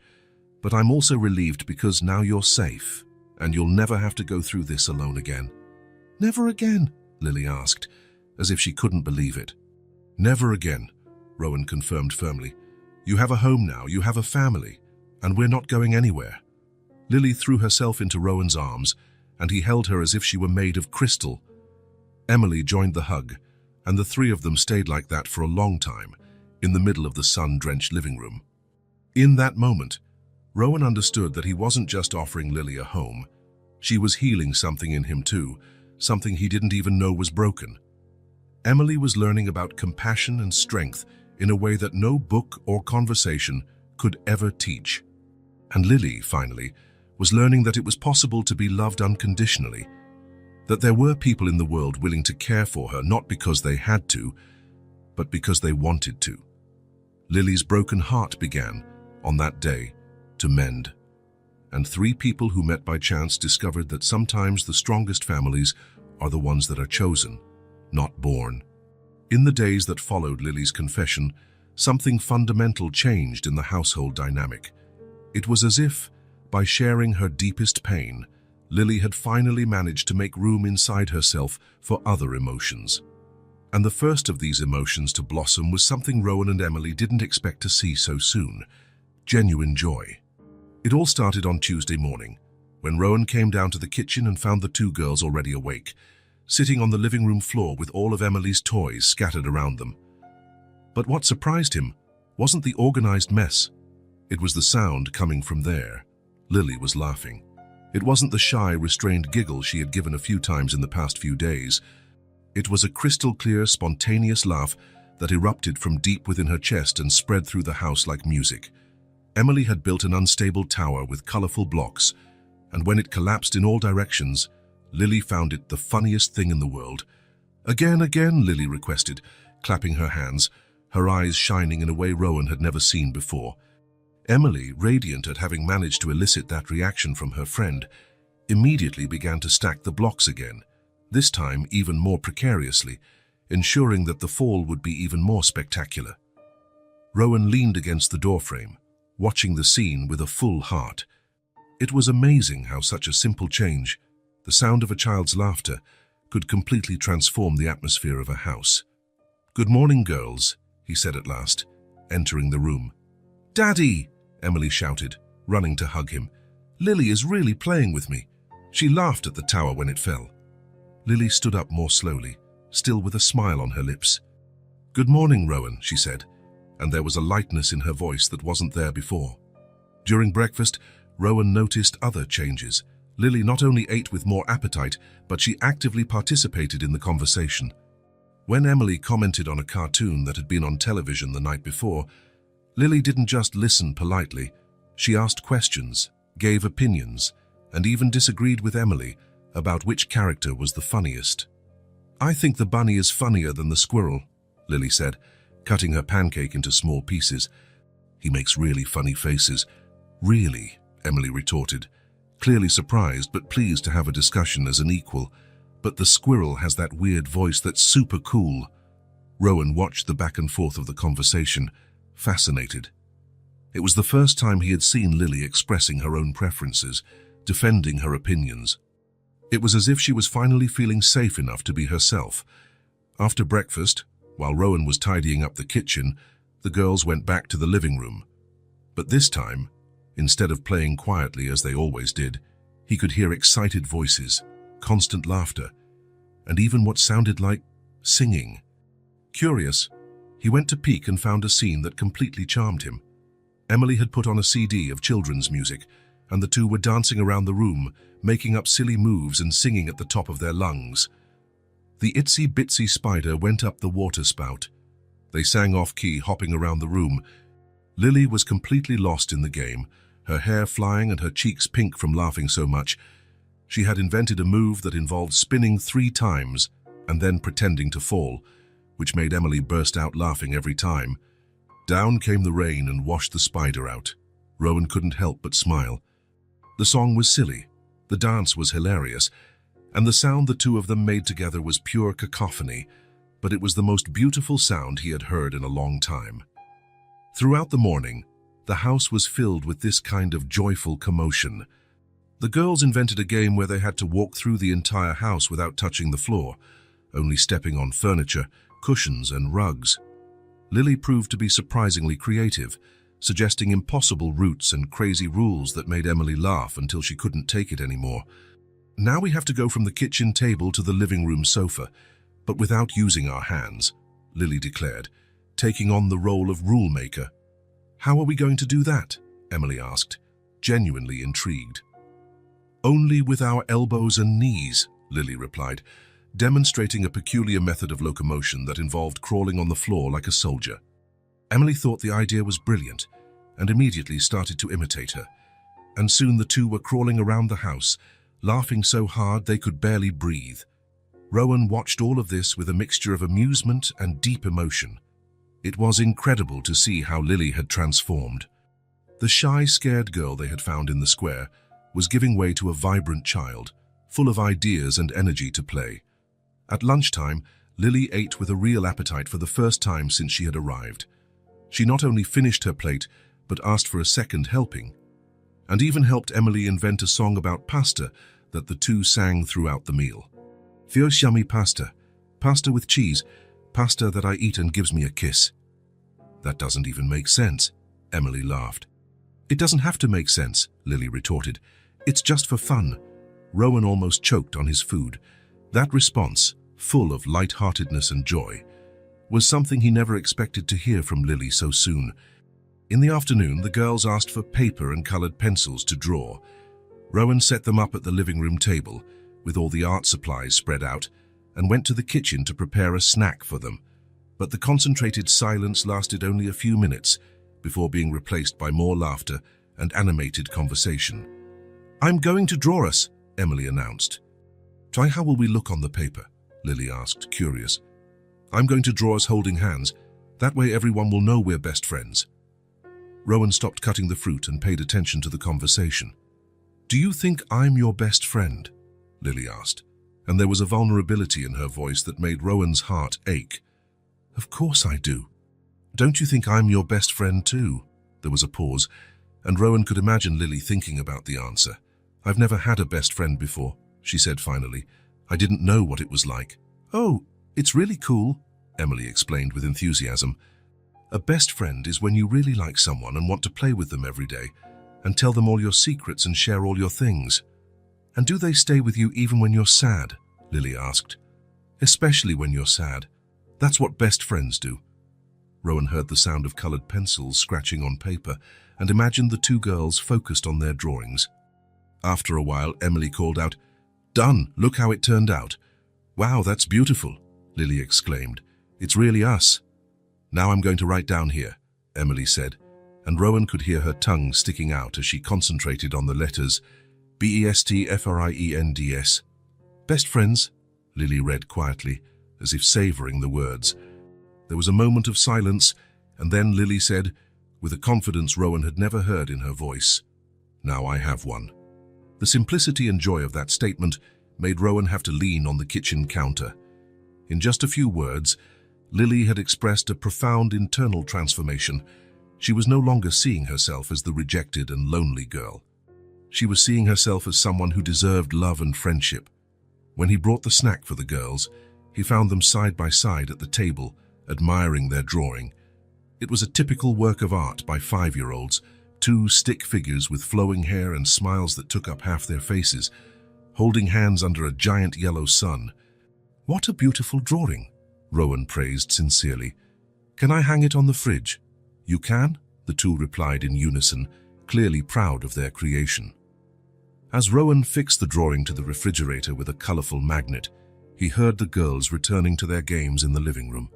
but I'm also relieved because now you're safe, and you'll never have to go through this alone again." "Never again?" Lily asked, as if she couldn't believe it. "Never again," Rowan confirmed firmly. "You have a home now, you have a family, and we're not going anywhere." Lily threw herself into Rowan's arms, and he held her as if she were made of crystal. Emily joined the hug, and the three of them stayed like that for a long time, in the middle of the sun-drenched living room. In that moment, Rowan understood that he wasn't just offering Lily a home. She was healing something in him too, something he didn't even know was broken. Emily was learning about compassion and strength in a way that no book or conversation could ever teach. And Lily, finally, was learning that it was possible to be loved unconditionally, that there were people in the world willing to care for her not because they had to, but because they wanted to. Lily's broken heart began, on that day, to mend. And 3 people who met by chance discovered that sometimes the strongest families are the ones that are chosen, not born. In the days that followed Lily's confession, something fundamental changed in the household dynamic. It was as if, by sharing her deepest pain, Lily had finally managed to make room inside herself for other emotions. And the first of these emotions to blossom was something Rowan and Emily didn't expect to see so soon: genuine joy. It all started on Tuesday morning, when Rowan came down to the kitchen and found the 2 girls already awake, sitting on the living room floor with all of Emily's toys scattered around them. But what surprised him wasn't the organized mess. It was the sound coming from there. Lily was laughing. It wasn't the shy, restrained giggle she had given a few times in the past few days. It was a crystal-clear, spontaneous laugh that erupted from deep within her chest and spread through the house like music. Emily had built an unstable tower with colorful blocks, and when it collapsed in all directions, Lily found it the funniest thing in the world. "Again, again," Lily requested, clapping her hands, her eyes shining in a way Rowan had never seen before. Emily, radiant at having managed to elicit that reaction from her friend, immediately began to stack the blocks again, this time even more precariously, ensuring that the fall would be even more spectacular. Rowan leaned against the doorframe, watching the scene with a full heart. It was amazing how such a simple change, the sound of a child's laughter, could completely transform the atmosphere of a house. "Good morning, girls," he said at last, entering the room. "Daddy!" Emily shouted, running to hug him. "Lily is really playing with me. She laughed at the tower when it fell." Lily stood up more slowly, still with a smile on her lips. "Good morning, Rowan," she said, and there was a lightness in her voice that wasn't there before. During breakfast, Rowan noticed other changes. Lily not only ate with more appetite, but she actively participated in the conversation. When Emily commented on a cartoon that had been on television the night before, Lily didn't just listen politely. She asked questions, gave opinions, and even disagreed with Emily about which character was the funniest. "I think the bunny is funnier than the squirrel," Lily said, cutting her pancake into small pieces. "He makes really funny faces." "Really?" Emily retorted, clearly surprised but pleased to have a discussion as an equal. "But the squirrel has that weird voice that's super cool." Rowan watched the back and forth of the conversation, fascinated. It was the first time he had seen Lily expressing her own preferences, defending her opinions. It was as if she was finally feeling safe enough to be herself. After breakfast, while Rowan was tidying up the kitchen, the girls went back to the living room. But this time, instead of playing quietly as they always did, he could hear excited voices, constant laughter, and even what sounded like singing. Curious, he went to peek and found a scene that completely charmed him. Emily had put on a CD of children's music, and the two were dancing around the room, making up silly moves and singing at the top of their lungs. The itsy bitsy spider went up the water spout. They sang off-key, hopping around the room. Lily was completely lost in the game, her hair flying and her cheeks pink from laughing so much. She had invented a move that involved spinning 3 times and then pretending to fall, which made Emily burst out laughing every time. Down came the rain and washed the spider out. Rowan couldn't help but smile. The song was silly, the dance was hilarious, and the sound the two of them made together was pure cacophony, but it was the most beautiful sound he had heard in a long time. Throughout the morning, the house was filled with this kind of joyful commotion. The girls invented a game where they had to walk through the entire house without touching the floor, only stepping on furniture, cushions, and rugs. Lily proved to be surprisingly creative, suggesting impossible routes and crazy rules that made Emily laugh until she couldn't take it anymore. "Now we have to go from the kitchen table to the living room sofa, but without using our hands," Lily declared, taking on the role of rule maker. "How are we going to do that?" Emily asked, genuinely intrigued. "Only with our elbows and knees," Lily replied, demonstrating a peculiar method of locomotion that involved crawling on the floor like a soldier. Emily thought the idea was brilliant and immediately started to imitate her, and soon the two were crawling around the house, laughing so hard they could barely breathe. Rowan watched all of this with a mixture of amusement and deep emotion. It was incredible to see how Lily had transformed. The shy, scared girl they had found in the square was giving way to a vibrant child, full of ideas and energy to play. At lunchtime, Lily ate with a real appetite for the first time since she had arrived. She not only finished her plate, but asked for a second helping, and even helped Emily invent a song about pasta that the two sang throughout the meal. "Fierce yummy pasta, pasta with cheese, pasta that I eat and gives me a kiss." "That doesn't even make sense," Emily laughed. "It doesn't have to make sense," Lily retorted. "It's just for fun." Rowan almost choked on his food. That response, full of light-heartedness and joy, was something he never expected to hear from Lily so soon. In the afternoon, the girls asked for paper and colored pencils to draw. Rowan set them up at the living room table, with all the art supplies spread out, and went to the kitchen to prepare a snack for them. But the concentrated silence lasted only a few minutes before being replaced by more laughter and animated conversation. "I'm going to draw us," Emily announced. "Try how will we look on the paper?" Lily asked, curious. "I'm going to draw us holding hands. That way everyone will know we're best friends." Rowan stopped cutting the fruit and paid attention to the conversation. "Do you think I'm your best friend?" Lily asked, and there was a vulnerability in her voice that made Rowan's heart ache. "Of course I do. Don't you think I'm your best friend too?" There was a pause, and Rowan could imagine Lily thinking about the answer. "I've never had a best friend before," she said finally. "I didn't know what it was like." "Oh, it's really cool," Emily explained with enthusiasm. "A best friend is when you really like someone and want to play with them every day, and tell them all your secrets and share all your things." "And do they stay with you even when you're sad?" Lily asked. "Especially when you're sad. That's what best friends do." Rowan heard the sound of colored pencils scratching on paper and imagined the two girls focused on their drawings. After a while, Emily called out, "Done! Look how it turned out." "Wow, that's beautiful," Lily exclaimed. "It's really us." "Now I'm going to write down here," Emily said, and Rowan could hear her tongue sticking out as she concentrated on the letters BESTFRIENDS. "Best friends," Lily read quietly, as if savoring the words. There was a moment of silence, and then Lily said, with a confidence Rowan had never heard in her voice, "Now I have one." The simplicity and joy of that statement made Rowan have to lean on the kitchen counter. In just a few words, Lily had expressed a profound internal transformation. She was no longer seeing herself as the rejected and lonely girl. She was seeing herself as someone who deserved love and friendship. When he brought the snack for the girls, he found them side by side at the table, admiring their drawing. It was a typical work of art by 5-year-olds, two stick figures with flowing hair and smiles that took up half their faces, holding hands under a giant yellow sun. "What a beautiful drawing," Rowan praised sincerely. "Can I hang it on the fridge?" "You can," the two replied in unison, clearly proud of their creation. As Rowan fixed the drawing to the refrigerator with a colorful magnet, he heard the girls returning to their games in the living room.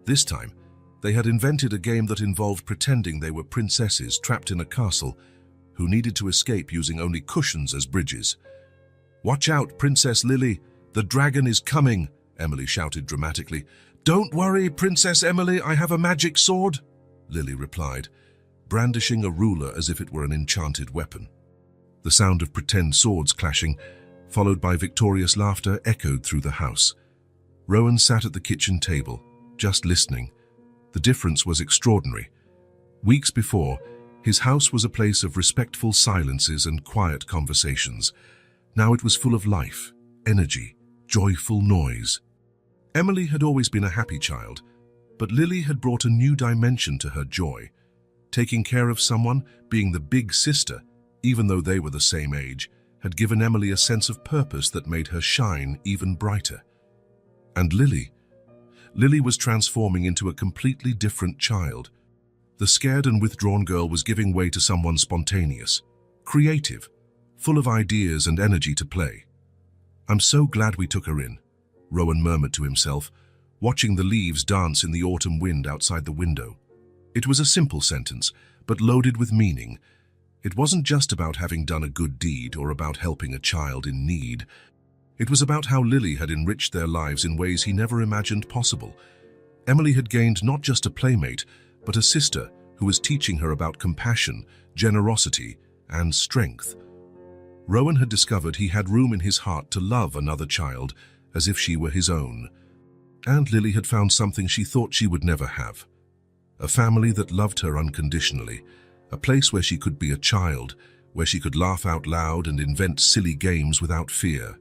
This time, they had invented a game that involved pretending they were princesses trapped in a castle who needed to escape using only cushions as bridges. "Watch out, Princess Lily! The dragon is coming!" Emily shouted dramatically. "Don't worry, Princess Emily, I have a magic sword," Lily replied, brandishing a ruler as if it were an enchanted weapon. The sound of pretend swords clashing, followed by victorious laughter, echoed through the house. Rowan sat at the kitchen table, just listening. The difference was extraordinary. Weeks before, his house was a place of respectful silences and quiet conversations. Now it was full of life, energy, joyful noise. Emily had always been a happy child, but Lily had brought a new dimension to her joy. Taking care of someone, being the big sister, even though they were the same age, had given Emily a sense of purpose that made her shine even brighter. And Lily was transforming into a completely different child. The scared and withdrawn girl was giving way to someone spontaneous, creative, full of ideas and energy to play. "I'm so glad we took her in," Rowan murmured to himself, watching the leaves dance in the autumn wind outside the window. It was a simple sentence, but loaded with meaning. It wasn't just about having done a good deed or about helping a child in need. It was about how Lily had enriched their lives in ways he never imagined possible. Emily had gained not just a playmate, but a sister who was teaching her about compassion, generosity, and strength. Rowan had discovered he had room in his heart to love another child as if she were his own. And Lily had found something she thought she would never have. A family that loved her unconditionally, a place where she could be a child, where she could laugh out loud and invent silly games without fear.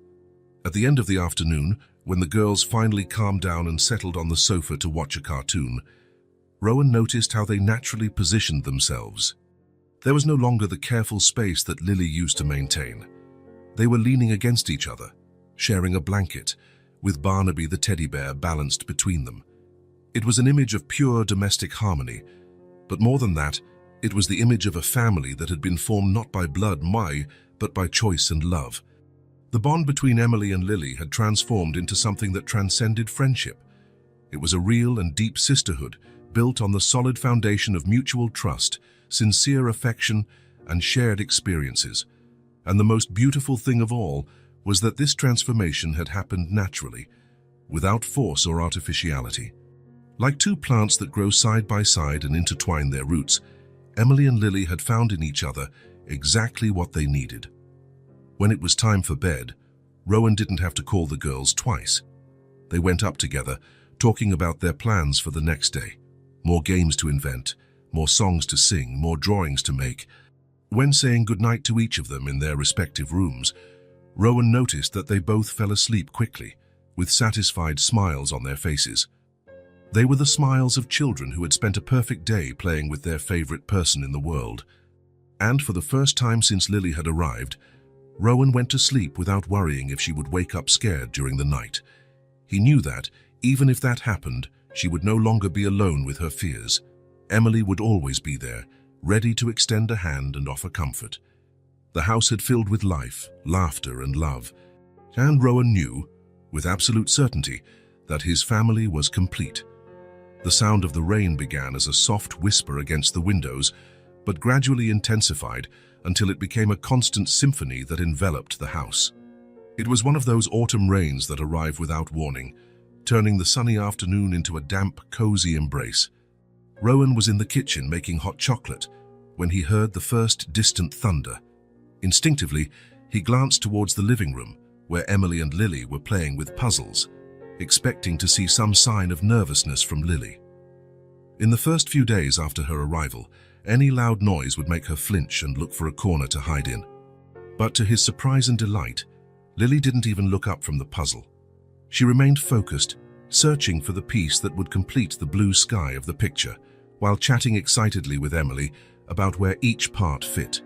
At the end of the afternoon, when the girls finally calmed down and settled on the sofa to watch a cartoon, Rowan noticed how they naturally positioned themselves. There was no longer the careful space that Lily used to maintain. They were leaning against each other, sharing a blanket, with Barnaby the teddy bear balanced between them. It was an image of pure domestic harmony, but more than that, it was the image of a family that had been formed not by blood, but by choice and love. The bond between Emily and Lily had transformed into something that transcended friendship. It was a real and deep sisterhood, built on the solid foundation of mutual trust, sincere affection, and shared experiences. And the most beautiful thing of all was that this transformation had happened naturally, without force or artificiality. Like two plants that grow side by side and intertwine their roots, Emily and Lily had found in each other exactly what they needed. When it was time for bed, Rowan didn't have to call the girls twice. They went up together, talking about their plans for the next day. More games to invent, more songs to sing, more drawings to make. When saying goodnight to each of them in their respective rooms, Rowan noticed that they both fell asleep quickly, with satisfied smiles on their faces. They were the smiles of children who had spent a perfect day playing with their favorite person in the world. And for the first time since Lily had arrived, Rowan went to sleep without worrying if she would wake up scared during the night. He knew that, even if that happened, she would no longer be alone with her fears. Emily would always be there, ready to extend a hand and offer comfort. The house had filled with life, laughter, and love. And Rowan knew, with absolute certainty, that his family was complete. The sound of the rain began as a soft whisper against the windows, but gradually intensified until it became a constant symphony that enveloped the house. It was one of those autumn rains that arrive without warning, turning the sunny afternoon into a damp, cozy embrace. Rowan was in the kitchen making hot chocolate when he heard the first distant thunder. Instinctively, he glanced towards the living room, where Emily and Lily were playing with puzzles, expecting to see some sign of nervousness from Lily. In the first few days after her arrival, any loud noise would make her flinch and look for a corner to hide in. But to his surprise and delight, Lily didn't even look up from the puzzle. She remained focused, searching for the piece that would complete the blue sky of the picture, while chatting excitedly with Emily about where each part fit.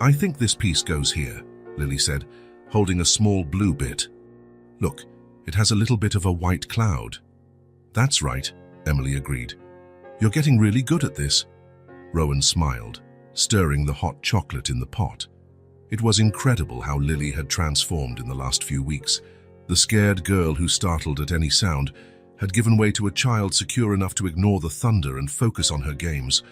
"I think this piece goes here," Lily said, holding a small blue bit. "Look, it has a little bit of a white cloud." "That's right," Emily agreed. "You're getting really good at this." Rowan smiled, stirring the hot chocolate in the pot. It was incredible how Lily had transformed in the last few weeks. The scared girl who startled at any sound had given way to a child secure enough to ignore the thunder and focus on her games.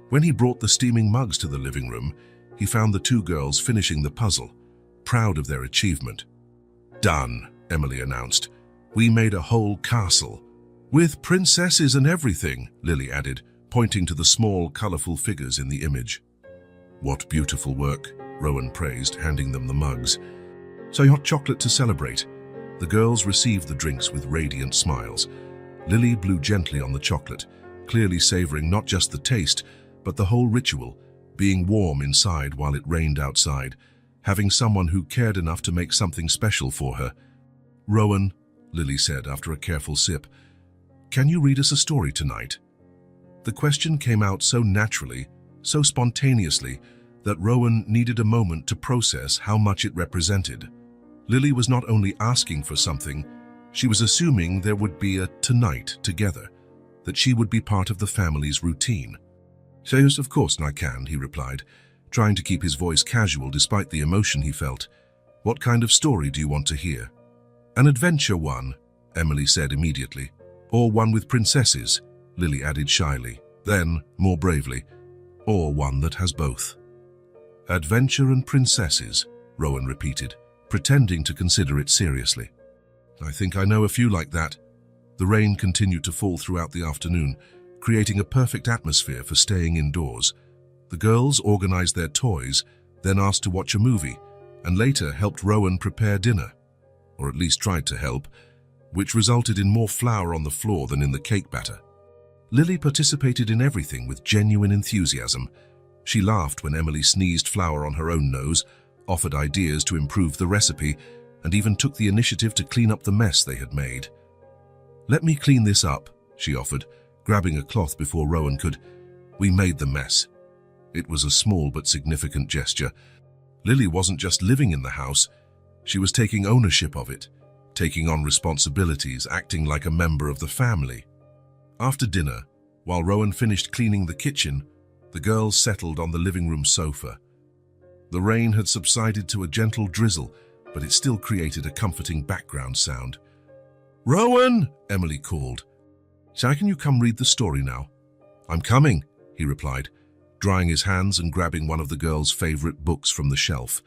When he brought the steaming mugs to the living room, he found the two girls finishing the puzzle, proud of their achievement. "Done," Emily announced. "We made a whole castle. With princesses and everything," Lily added, pointing to the small, colorful figures in the image. "What beautiful work," Rowan praised, handing them the mugs. "So hot chocolate to celebrate." The girls received the drinks with radiant smiles. Lily blew gently on the chocolate, clearly savoring not just the taste, but the whole ritual, being warm inside while it rained outside, having someone who cared enough to make something special for her. "Rowan," Lily said after a careful sip, "can you read us a story tonight?" The question came out so naturally, so spontaneously, that Rowan needed a moment to process how much it represented. Lily was not only asking for something, she was assuming there would be a tonight together, that she would be part of the family's routine. "So yes, of course I can," he replied, trying to keep his voice casual despite the emotion he felt. "What kind of story do you want to hear?" "An adventure one," Emily said immediately. "Or one with princesses," Lily added shyly. Then, more bravely, "or one that has both." "Adventure and princesses," Rowan repeated, pretending to consider it seriously. "I think I know a few like that." The rain continued to fall throughout the afternoon, creating a perfect atmosphere for staying indoors. The girls organized their toys, then asked to watch a movie, and later helped Rowan prepare dinner, or at least tried to help, which resulted in more flour on the floor than in the cake batter. Lily participated in everything with genuine enthusiasm. She laughed when Emily sneezed flour on her own nose, offered ideas to improve the recipe, and even took the initiative to clean up the mess they had made. "Let me clean this up," she offered, grabbing a cloth before Rowan could. "We made the mess." It was a small but significant gesture. Lily wasn't just living in the house, she was taking ownership of it, taking on responsibilities, acting like a member of the family. After dinner, while Rowan finished cleaning the kitchen, the girls settled on the living room sofa. The rain had subsided to a gentle drizzle, but it still created a comforting background sound. "Rowan!" Emily called. "So can you come read the story now?" "I'm coming," he replied, drying his hands and grabbing one of the girls' favorite books from the shelf.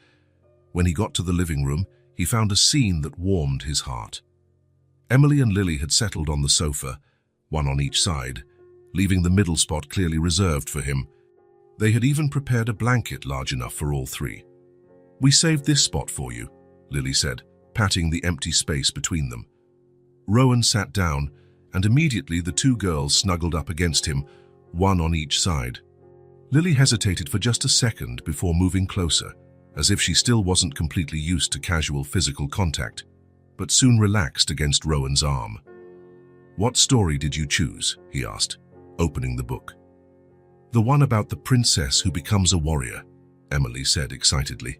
When he got to the living room, he found a scene that warmed his heart. Emily and Lily had settled on the sofa, one on each side, leaving the middle spot clearly reserved for him. They had even prepared a blanket large enough for all three. "We saved this spot for you," Lily said, patting the empty space between them. Rowan sat down, and immediately the two girls snuggled up against him, one on each side. Lily hesitated for just a second before moving closer, as if she still wasn't completely used to casual physical contact, but soon relaxed against Rowan's arm. "What story did you choose?" he asked, opening the book. "The one about the princess who becomes a warrior," Emily said excitedly.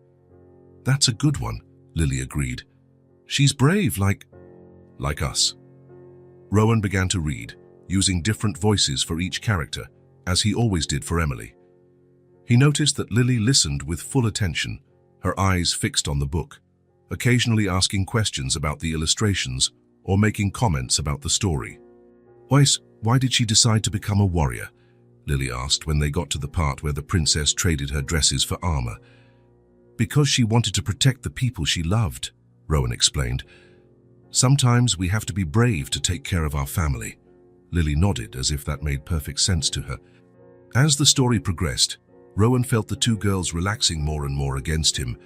"That's a good one," Lily agreed. "She's brave like us." Rowan began to read, using different voices for each character, as he always did for Emily. He noticed that Lily listened with full attention, her eyes fixed on the book, occasionally asking questions about the illustrations or making comments about the story. Why did she decide to become a warrior? Lily asked when they got to the part where the princess traded her dresses for armor. Because she wanted to protect the people she loved, Rowan explained. Sometimes we have to be brave to take care of our family. Lily nodded as if that made perfect sense to her. As the story progressed, Rowan felt the two girls relaxing more and more against him.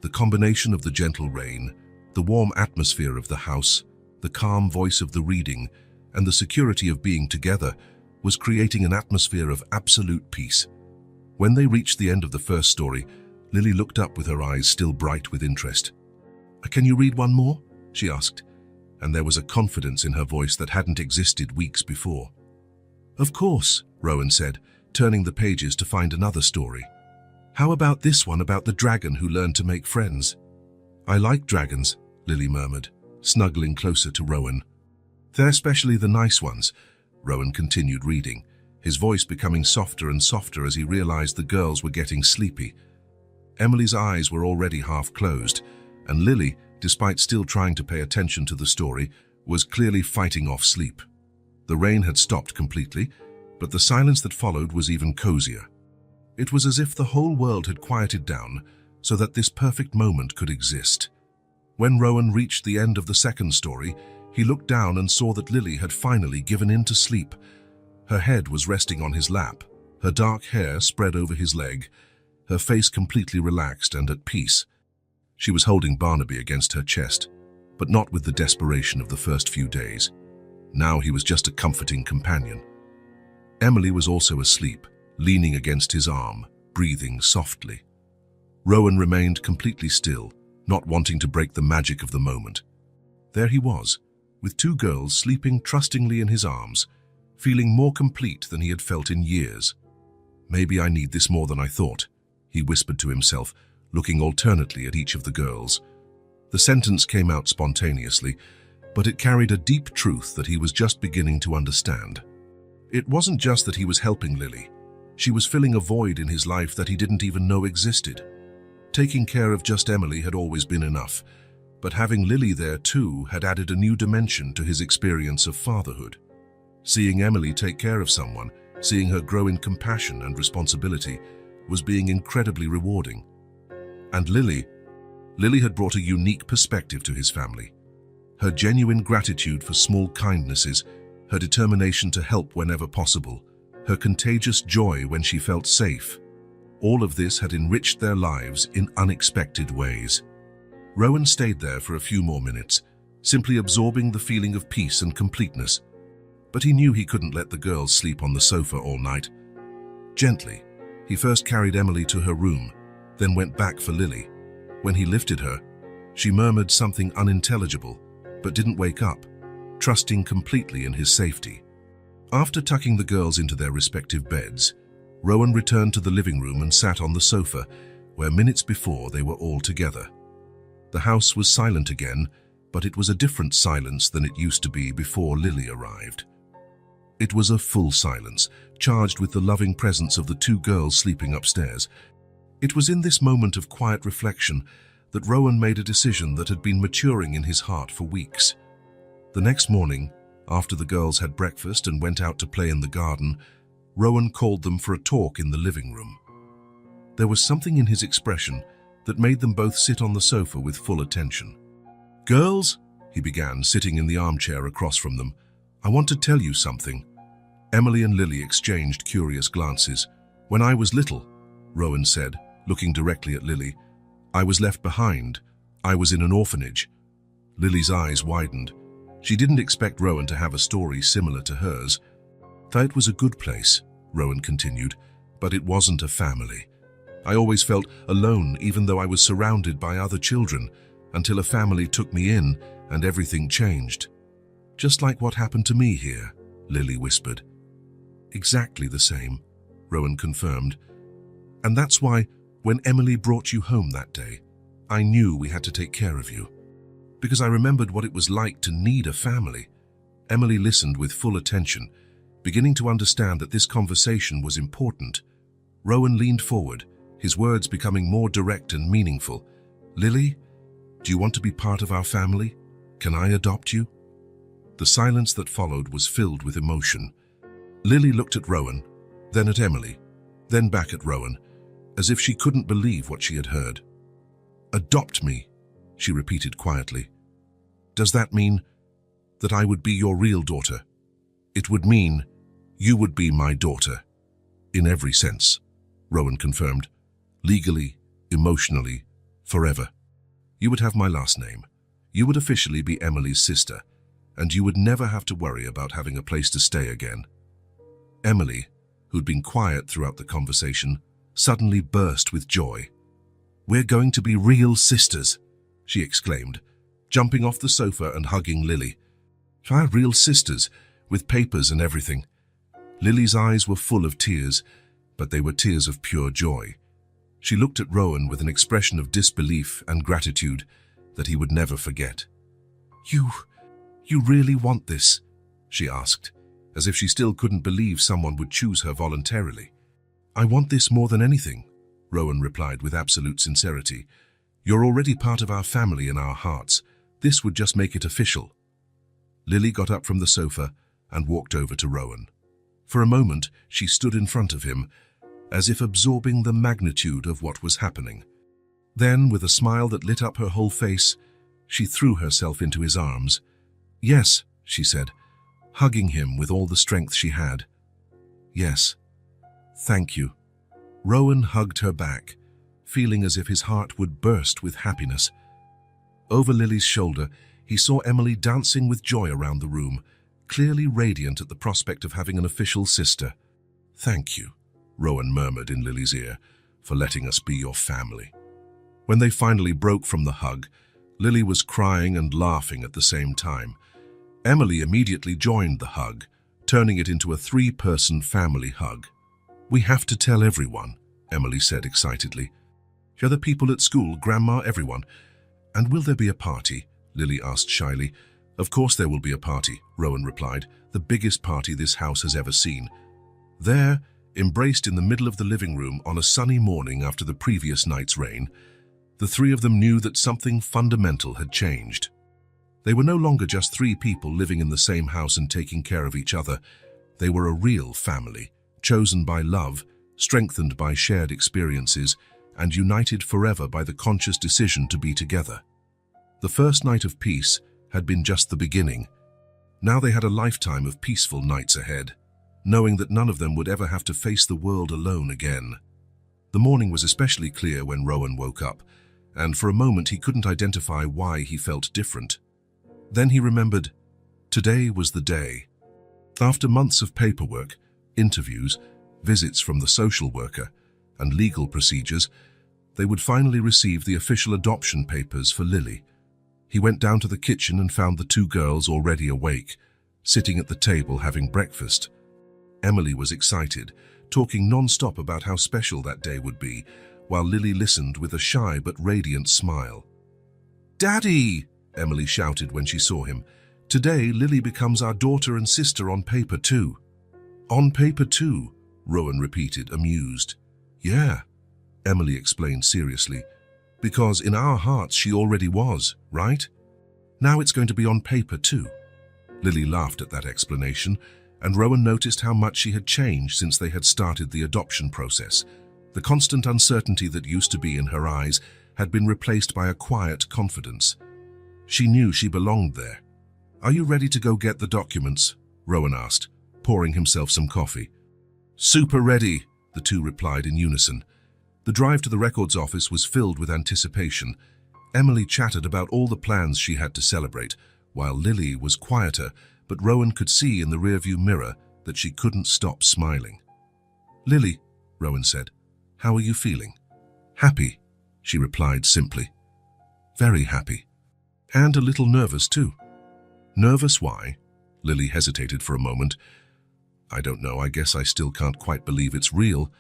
The combination of the gentle rain, the warm atmosphere of the house, the calm voice of the reading, and the security of being together was creating an atmosphere of absolute peace. When they reached the end of the first story, Lily looked up with her eyes still bright with interest. "Can you read one more?" she asked, and there was a confidence in her voice that hadn't existed weeks before. "Of course," Rowan said, turning the pages to find another story. "How about this one about the dragon who learned to make friends?" "I like dragons," Lily murmured, snuggling closer to Rowan. "They're especially the nice ones," Rowan continued reading, his voice becoming softer and softer as he realized the girls were getting sleepy. Emily's eyes were already half closed, and Lily, despite still trying to pay attention to the story, was clearly fighting off sleep. The rain had stopped completely, but the silence that followed was even cozier. It was as if the whole world had quieted down so that this perfect moment could exist. When Rowan reached the end of the second story, he looked down and saw that Lily had finally given in to sleep. Her head was resting on his lap, her dark hair spread over his leg, her face completely relaxed and at peace. She was holding Barnaby against her chest, but not with the desperation of the first few days. Now he was just a comforting companion. Emily was also asleep, leaning against his arm, breathing softly. Rowan remained completely still, not wanting to break the magic of the moment. There he was, with two girls sleeping trustingly in his arms, feeling more complete than he had felt in years. "Maybe I need this more than I thought," he whispered to himself, looking alternately at each of the girls. The sentence came out spontaneously, but it carried a deep truth that he was just beginning to understand. It wasn't just that he was helping Lily. She was filling a void in his life that he didn't even know existed. Taking care of just Emily had always been enough, but having Lily there too had added a new dimension to his experience of fatherhood. Seeing Emily take care of someone, seeing her grow in compassion and responsibility, was being incredibly rewarding. And Lily had brought a unique perspective to his family. Her genuine gratitude for small kindnesses, her determination to help whenever possible, her contagious joy when she felt safe. All of this had enriched their lives in unexpected ways. Rowan stayed there for a few more minutes, simply absorbing the feeling of peace and completeness. But he knew he couldn't let the girls sleep on the sofa all night. Gently, he first carried Emily to her room, then went back for Lily. When he lifted her, she murmured something unintelligible, but didn't wake up, trusting completely in his safety. After tucking the girls into their respective beds, Rowan returned to the living room and sat on the sofa, where minutes before they were all together. The house was silent again, but it was a different silence than it used to be before Lily arrived. It was a full silence, charged with the loving presence of the two girls sleeping upstairs. It was in this moment of quiet reflection that Rowan made a decision that had been maturing in his heart for weeks. The next morning, after the girls had breakfast and went out to play in the garden, Rowan called them for a talk in the living room. There was something in his expression that made them both sit on the sofa with full attention. "Girls," he began, sitting in the armchair across from them, "I want to tell you something." Emily and Lily exchanged curious glances. "When I was little," Rowan said, looking directly at Lily, "I was left behind. I was in an orphanage." Lily's eyes widened. She didn't expect Rowan to have a story similar to hers. "That was a good place," Rowan continued, "but it wasn't a family. I always felt alone even though I was surrounded by other children, until a family took me in and everything changed. Just like what happened to me here," Lily whispered. "Exactly the same," Rowan confirmed. "And that's why, when Emily brought you home that day, I knew we had to take care of you. Because I remembered what it was like to need a family." Emily listened with full attention, beginning to understand that this conversation was important. Rowan leaned forward, his words becoming more direct and meaningful. "Lily, do you want to be part of our family? Can I adopt you?" The silence that followed was filled with emotion. Lily looked at Rowan, then at Emily, then back at Rowan, as if she couldn't believe what she had heard. "Adopt me," she repeated quietly. "Does that mean that I would be your real daughter?" "It would mean you would be my daughter. In every sense," Rowan confirmed. "Legally, emotionally, forever. You would have my last name. You would officially be Emily's sister, and you would never have to worry about having a place to stay again." Emily, who'd been quiet throughout the conversation, suddenly burst with joy. "We're going to be real sisters," she exclaimed, jumping off the sofa and hugging Lily. "Our real sisters, with papers and everything." Lily's eyes were full of tears, but they were tears of pure joy. She looked at Rowan with an expression of disbelief and gratitude that he would never forget. You really want this?" she asked, as if she still couldn't believe someone would choose her voluntarily. "I want this more than anything," Rowan replied with absolute sincerity. "You're already part of our family and our hearts. This would just make it official." Lily got up from the sofa and walked over to Rowan. For a moment, she stood in front of him, as if absorbing the magnitude of what was happening. Then, with a smile that lit up her whole face, she threw herself into his arms. "Yes," she said, hugging him with all the strength she had. "Yes. Thank you." Rowan hugged her back, feeling as if his heart would burst with happiness. Over Lily's shoulder, he saw Emily dancing with joy around the room, clearly radiant at the prospect of having an official sister. "Thank you," Rowan murmured in Lily's ear, "for letting us be your family." When they finally broke from the hug, Lily was crying and laughing at the same time. Emily immediately joined the hug, turning it into a three-person family hug. "We have to tell everyone," Emily said excitedly. "The other people at school, Grandma, everyone." "And will there be a party?" Lily asked shyly. "Of course there will be a party," Rowan replied, "the biggest party this house has ever seen." There, embraced in the middle of the living room on a sunny morning after the previous night's rain, the three of them knew that something fundamental had changed. They were no longer just three people living in the same house and taking care of each other. They were a real family, chosen by love, strengthened by shared experiences, and united forever by the conscious decision to be together. The first night of peace had been just the beginning. Now they had a lifetime of peaceful nights ahead, knowing that none of them would ever have to face the world alone again. The morning was especially clear when Rowan woke up, and for a moment he couldn't identify why he felt different. Then he remembered, today was the day. After months of paperwork, interviews, visits from the social worker, and legal procedures, they would finally receive the official adoption papers for Lily. He went down to the kitchen and found the two girls already awake, sitting at the table having breakfast. Emily was excited, talking non-stop about how special that day would be, while Lily listened with a shy but radiant smile. "Daddy!" Emily shouted when she saw him. "Today, Lily becomes our daughter and sister on paper too." "On paper too?" Rowan repeated, amused. "Yeah," Emily explained seriously, "because in our hearts she already was, right? Now it's going to be on paper too." Lily laughed at that explanation, and Rowan noticed how much she had changed since they had started the adoption process. The constant uncertainty that used to be in her eyes had been replaced by a quiet confidence. She knew she belonged there. "Are you ready to go get the documents?" Rowan asked, pouring himself some coffee. "Super ready," the two replied in unison. The drive to the records office was filled with anticipation. Emily chattered about all the plans she had to celebrate, while Lily was quieter, but Rowan could see in the rearview mirror that she couldn't stop smiling. "Lily," Rowan said, "how are you feeling?" "Happy," she replied simply. "Very happy. And a little nervous too." "Nervous? Why?" Lily hesitated for a moment. "I don't know, I guess I still can't quite believe it's real."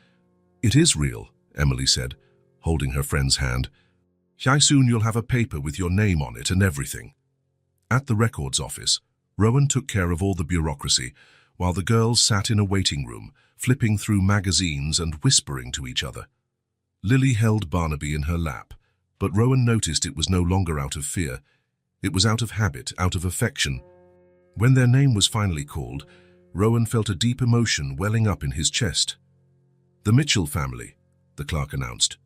"It is real," Emily said, holding her friend's hand. "Soon you'll have a paper with your name on it and everything." At the records office, Rowan took care of all the bureaucracy, while the girls sat in a waiting room, flipping through magazines and whispering to each other. Lily held Barnaby in her lap, but Rowan noticed it was no longer out of fear. It was out of habit, out of affection. When their name was finally called, Rowan felt a deep emotion welling up in his chest. "The Mitchell family," the clerk announced.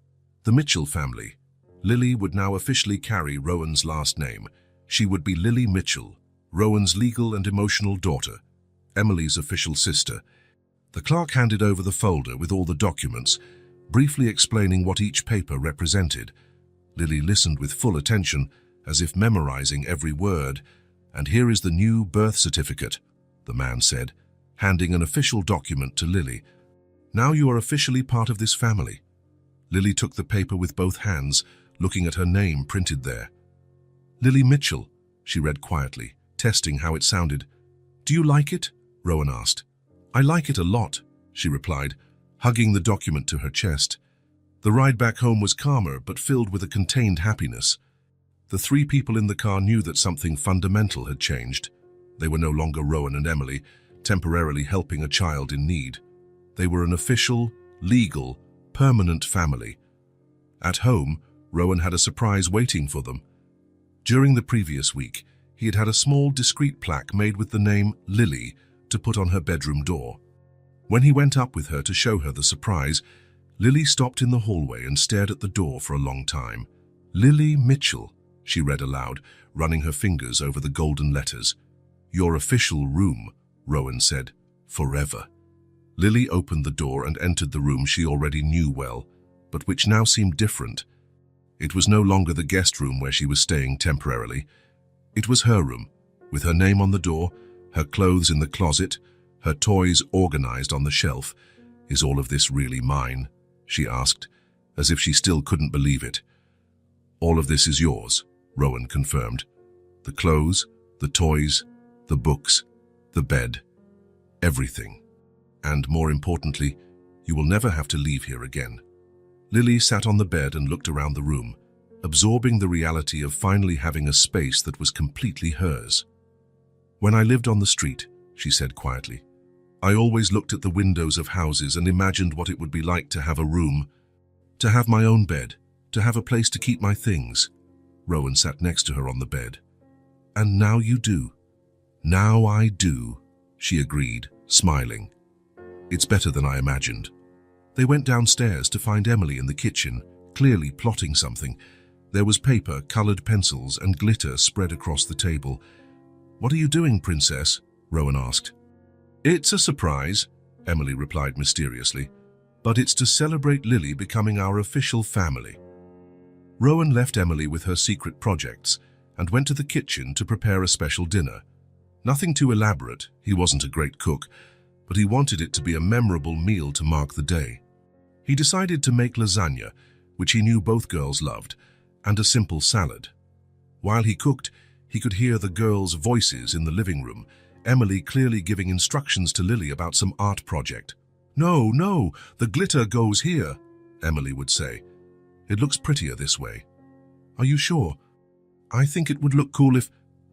"The Mitchell family." Lily would now officially carry Rowan's last name. She would be Lily Mitchell, Rowan's legal and emotional daughter, Emily's official sister. The clerk handed over the folder with all the documents, briefly explaining what each paper represented. Lily listened with full attention, as if memorizing every word. "And here is the new birth certificate," the man said, handing an official document to Lily. "Now you are officially part of this family." Lily took the paper with both hands, looking at her name printed there. "Lily Mitchell," she read quietly, testing how it sounded. "Do you like it?" Rowan asked. "I like it a lot," she replied, hugging the document to her chest. The ride back home was calmer, but filled with a contained happiness. The three people in the car knew that something fundamental had changed. They were no longer Rowan and Emily, temporarily helping a child in need. They were an official, legal, permanent family. At home, Rowan had a surprise waiting for them. During the previous week, he had had a small, discreet plaque made with the name Lily to put on her bedroom door. When he went up with her to show her the surprise, Lily stopped in the hallway and stared at the door for a long time. "Lily Mitchell," she read aloud, running her fingers over the golden letters. "Your official room," Rowan said, "forever." Lily opened the door and entered the room she already knew well, but which now seemed different. It was no longer the guest room where she was staying temporarily. It was her room, with her name on the door, her clothes in the closet, her toys organized on the shelf. "Is all of this really mine?" she asked, as if she still couldn't believe it. "All of this is yours," Rowan confirmed. "The clothes, the toys, the books, the bed, everything. And more importantly, you will never have to leave here again." Lily sat on the bed and looked around the room, absorbing the reality of finally having a space that was completely hers. "When I lived on the street," she said quietly, "I always looked at the windows of houses and imagined what it would be like to have a room, to have my own bed, to have a place to keep my things." Rowan sat next to her on the bed. "And now you do." "Now I do," she agreed, smiling. "It's better than I imagined." They went downstairs to find Emily in the kitchen, clearly plotting something. There was paper, colored pencils, and glitter spread across the table. "What are you doing, Princess?" Rowan asked. "It's a surprise," Emily replied mysteriously, "but it's to celebrate Lily becoming our official family." Rowan left Emily with her secret projects and went to the kitchen to prepare a special dinner. Nothing too elaborate, he wasn't a great cook, but he wanted it to be a memorable meal to mark the day. He decided to make lasagna, which he knew both girls loved, and a simple salad. While he cooked, he could hear the girls' voices in the living room, Emily clearly giving instructions to Lily about some art project. "No, no, the glitter goes here," Emily would say. "It looks prettier this way." "Are you sure?" "I think it would look cool if,"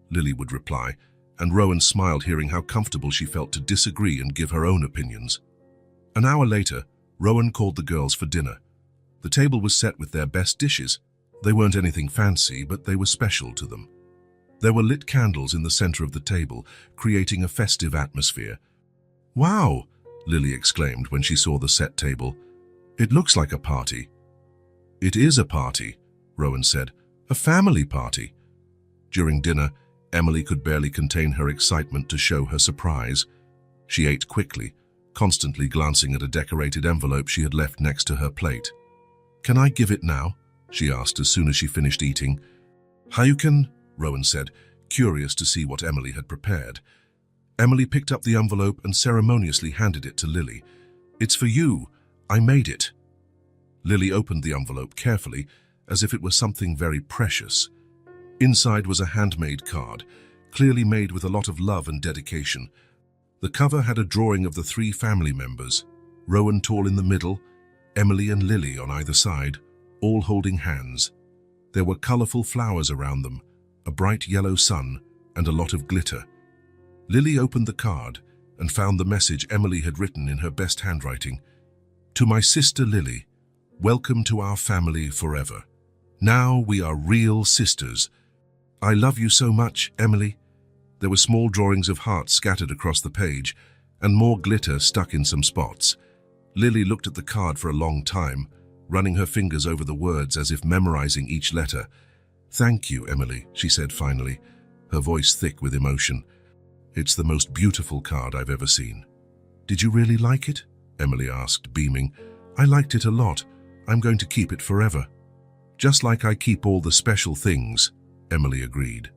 Lily would reply, and Rowan smiled hearing how comfortable she felt to disagree and give her own opinions. An hour later, Rowan called the girls for dinner. The table was set with their best dishes. They weren't anything fancy, but they were special to them. There were lit candles in the center of the table, creating a festive atmosphere. "Wow!" Lily exclaimed when she saw the set table. "It looks like a party." "It is a party," Rowan said. "A family party." During dinner, Emily could barely contain her excitement to show her surprise. She ate quickly, constantly glancing at a decorated envelope she had left next to her plate. "Can I give it now?" she asked as soon as she finished eating. "How you can?" Rowan said, curious to see what Emily had prepared. Emily picked up the envelope and ceremoniously handed it to Lily. "It's for you. I made it." Lily opened the envelope carefully, as if it were something very precious. Inside was a handmade card, clearly made with a lot of love and dedication. The cover had a drawing of the three family members, Rowan tall in the middle, Emily and Lily on either side, all holding hands. There were colorful flowers around them, a bright yellow sun, and a lot of glitter. Lily opened the card and found the message Emily had written in her best handwriting. "To my sister Lily, welcome to our family forever. Now we are real sisters. I love you so much, Emily. There were small drawings of hearts scattered across the page, and more glitter stuck in some spots. Lily looked at the card for a long time, running her fingers over the words as if memorizing each letter. "Thank you, Emily," she said finally, her voice thick with emotion. "It's the most beautiful card I've ever seen." "Did you really like it?" Emily asked, beaming. "I liked it a lot. I'm going to keep it forever." "Just like I keep all the special things," Emily agreed.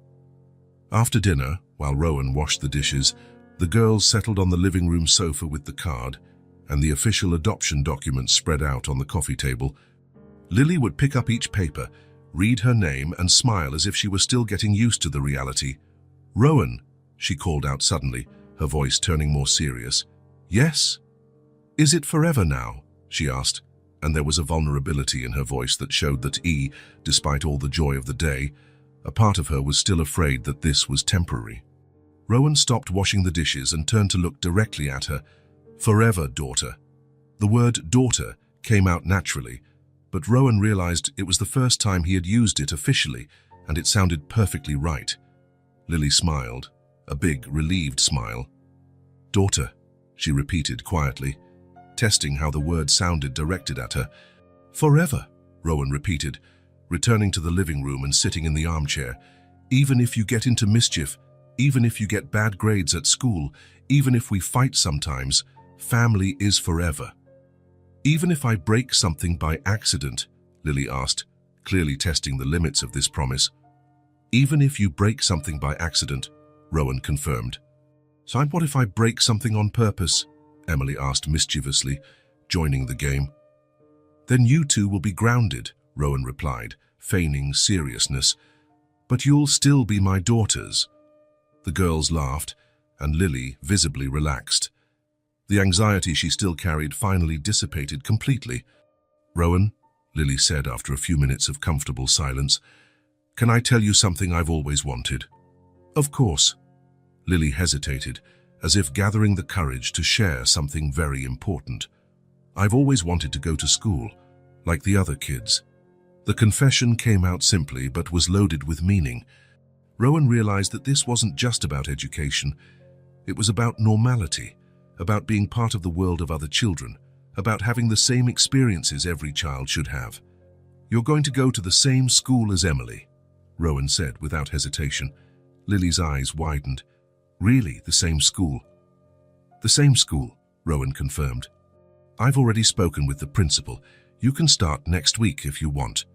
After dinner, while Rowan washed the dishes, the girls settled on the living room sofa with the card and the official adoption documents spread out on the coffee table. Lily would pick up each paper, read her name, and smile as if she were still getting used to the reality. "Rowan," she called out suddenly, her voice turning more serious. "Yes?" "Is it forever now?" she asked, and there was a vulnerability in her voice that showed that despite all the joy of the day, a part of her was still afraid that this was temporary. Rowan stopped washing the dishes and turned to look directly at her. "Forever, daughter." The word daughter came out naturally, but Rowan realized it was the first time he had used it officially, and it sounded perfectly right. Lily smiled, a big, relieved smile. "Daughter," she repeated quietly, testing how the word sounded directed at her. "Forever," Rowan repeated, returning to the living room and sitting in the armchair. "Even if you get into mischief, even if you get bad grades at school, even if we fight sometimes, family is forever." "Even if I break something by accident?" Lily asked, clearly testing the limits of this promise. "Even if you break something by accident," Rowan confirmed. "So what if I break something on purpose?" Emily asked mischievously, joining the game. "Then you two will be grounded," Rowan replied, feigning seriousness. "But you'll still be my daughters." The girls laughed, and Lily visibly relaxed. The anxiety she still carried finally dissipated completely. "Rowan," Lily said after a few minutes of comfortable silence, "can I tell you something I've always wanted?" "Of course." Lily hesitated, as if gathering the courage to share something very important. "I've always wanted to go to school, like the other kids." The confession came out simply but was loaded with meaning. Rowan realized that this wasn't just about education. It was about normality, about being part of the world of other children, about having the same experiences every child should have. "You're going to go to the same school as Emily," Rowan said without hesitation. Lily's eyes widened. "Really, the same school?" "The same school," Rowan confirmed. "I've already spoken with the principal. You can start next week if you want."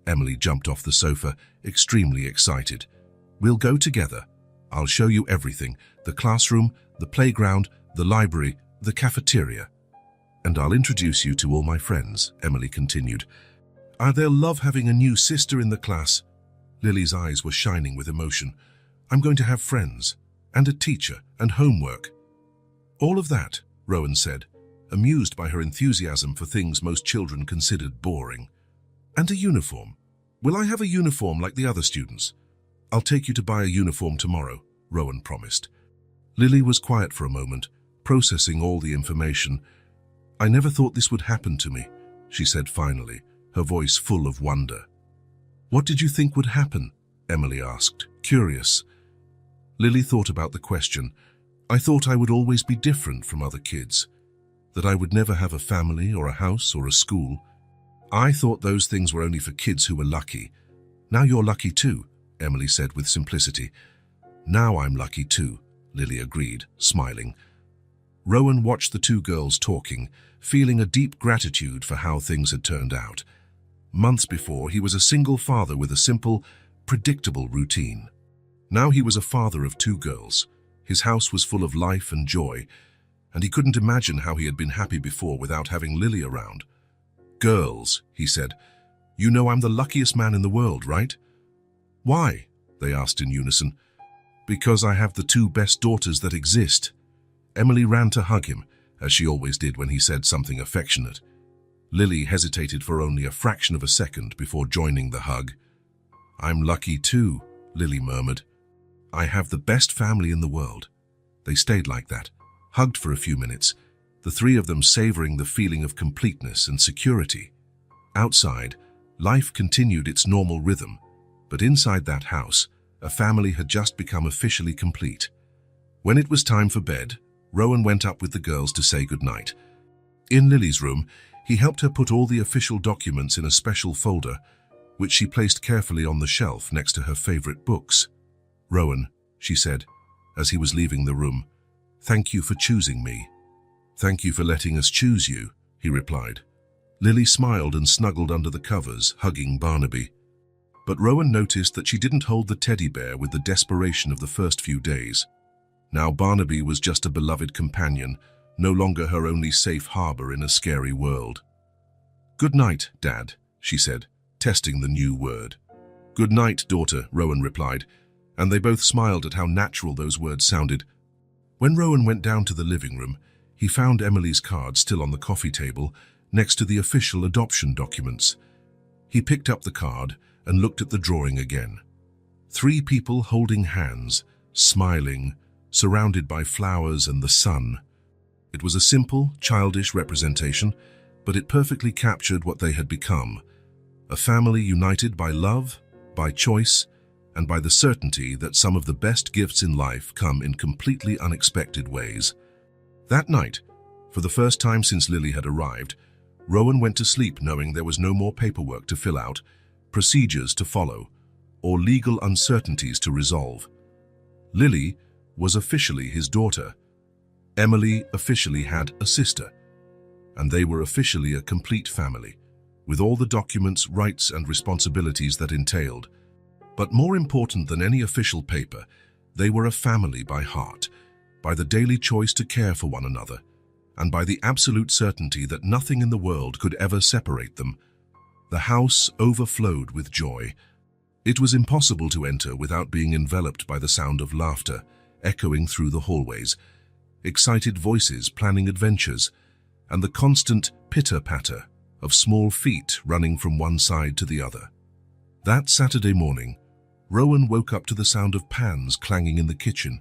Emily jumped off the sofa, extremely excited. "We'll go together. I'll show you everything, the classroom, the playground, the library, the cafeteria. And I'll introduce you to all my friends," Emily continued. "They'll love having a new sister in the class." Lily's eyes were shining with emotion. "I'm going to have friends, and a teacher, and homework." "All of that," Rowan said, amused by her enthusiasm for things most children considered boring. "And a uniform. Will I have a uniform like the other students?" "I'll take you to buy a uniform tomorrow," Rowan promised. Lily was quiet for a moment, processing all the information. "I never thought this would happen to me," she said finally, her voice full of wonder. "What did you think would happen?" Emily asked, curious. Lily thought about the question. "I thought I would always be different from other kids, that I would never have a family or a house or a school. I thought those things were only for kids who were lucky. Now you're lucky too," Emily said with simplicity. "Now I'm lucky too," Lily agreed, smiling. Rowan watched the two girls talking, feeling a deep gratitude for how things had turned out. Months before, he was a single father with a simple, predictable routine. Now he was a father of two girls. His house was full of life and joy, and he couldn't imagine how he had been happy before without having Lily around. "Girls," he said, "you know I'm the luckiest man in the world, right?" "Why?" they asked in unison. "Because I have the two best daughters that exist." Emily ran to hug him, as she always did when he said something affectionate. Lily hesitated for only a fraction of a second before joining the hug. "I'm lucky too," Lily murmured. "I have the best family in the world." They stayed like that, hugged for a few minutes, the three of them savoring the feeling of completeness and security. Outside, life continued its normal rhythm, but inside that house, A family had just become officially complete. When it was time for bed, Rowan went up with the girls to say goodnight. In Lily's room, he helped her put all the official documents in a special folder, which she placed carefully on the shelf next to her favorite books. "Rowan," she said, as he was leaving the room, "thank you for choosing me." "Thank you for letting us choose you," he replied. Lily smiled and snuggled under the covers, hugging Barnaby. But Rowan noticed that she didn't hold the teddy bear with the desperation of the first few days. Now Barnaby was just a beloved companion, no longer her only safe harbor in a scary world. "Good night, Dad," she said, testing the new word. "Good night, daughter," Rowan replied, and they both smiled at how natural those words sounded. When Rowan went down to the living room, he found Emily's card still on the coffee table, next to the official adoption documents. He picked up the card and looked at the drawing again. 3 people holding hands, smiling, surrounded by flowers and the sun. It was a simple, childish representation, but it perfectly captured what they had become. A family united by love, by choice, and by the certainty that some of the best gifts in life come in completely unexpected ways. That night, for the first time since Lily had arrived, Rowan went to sleep knowing there was no more paperwork to fill out, procedures to follow, or legal uncertainties to resolve. Lily was officially his daughter. Emily officially had a sister. And they were officially a complete family, with all the documents, rights, and responsibilities that entailed. But more important than any official paper, they were a family by heart, by the daily choice to care for one another, and by the absolute certainty that nothing in the world could ever separate them. The house overflowed with joy. It was impossible to enter without being enveloped by the sound of laughter, echoing through the hallways, excited voices planning adventures, and the constant pitter-patter of small feet running from one side to the other. That Saturday morning, Rowan woke up to the sound of pans clanging in the kitchen.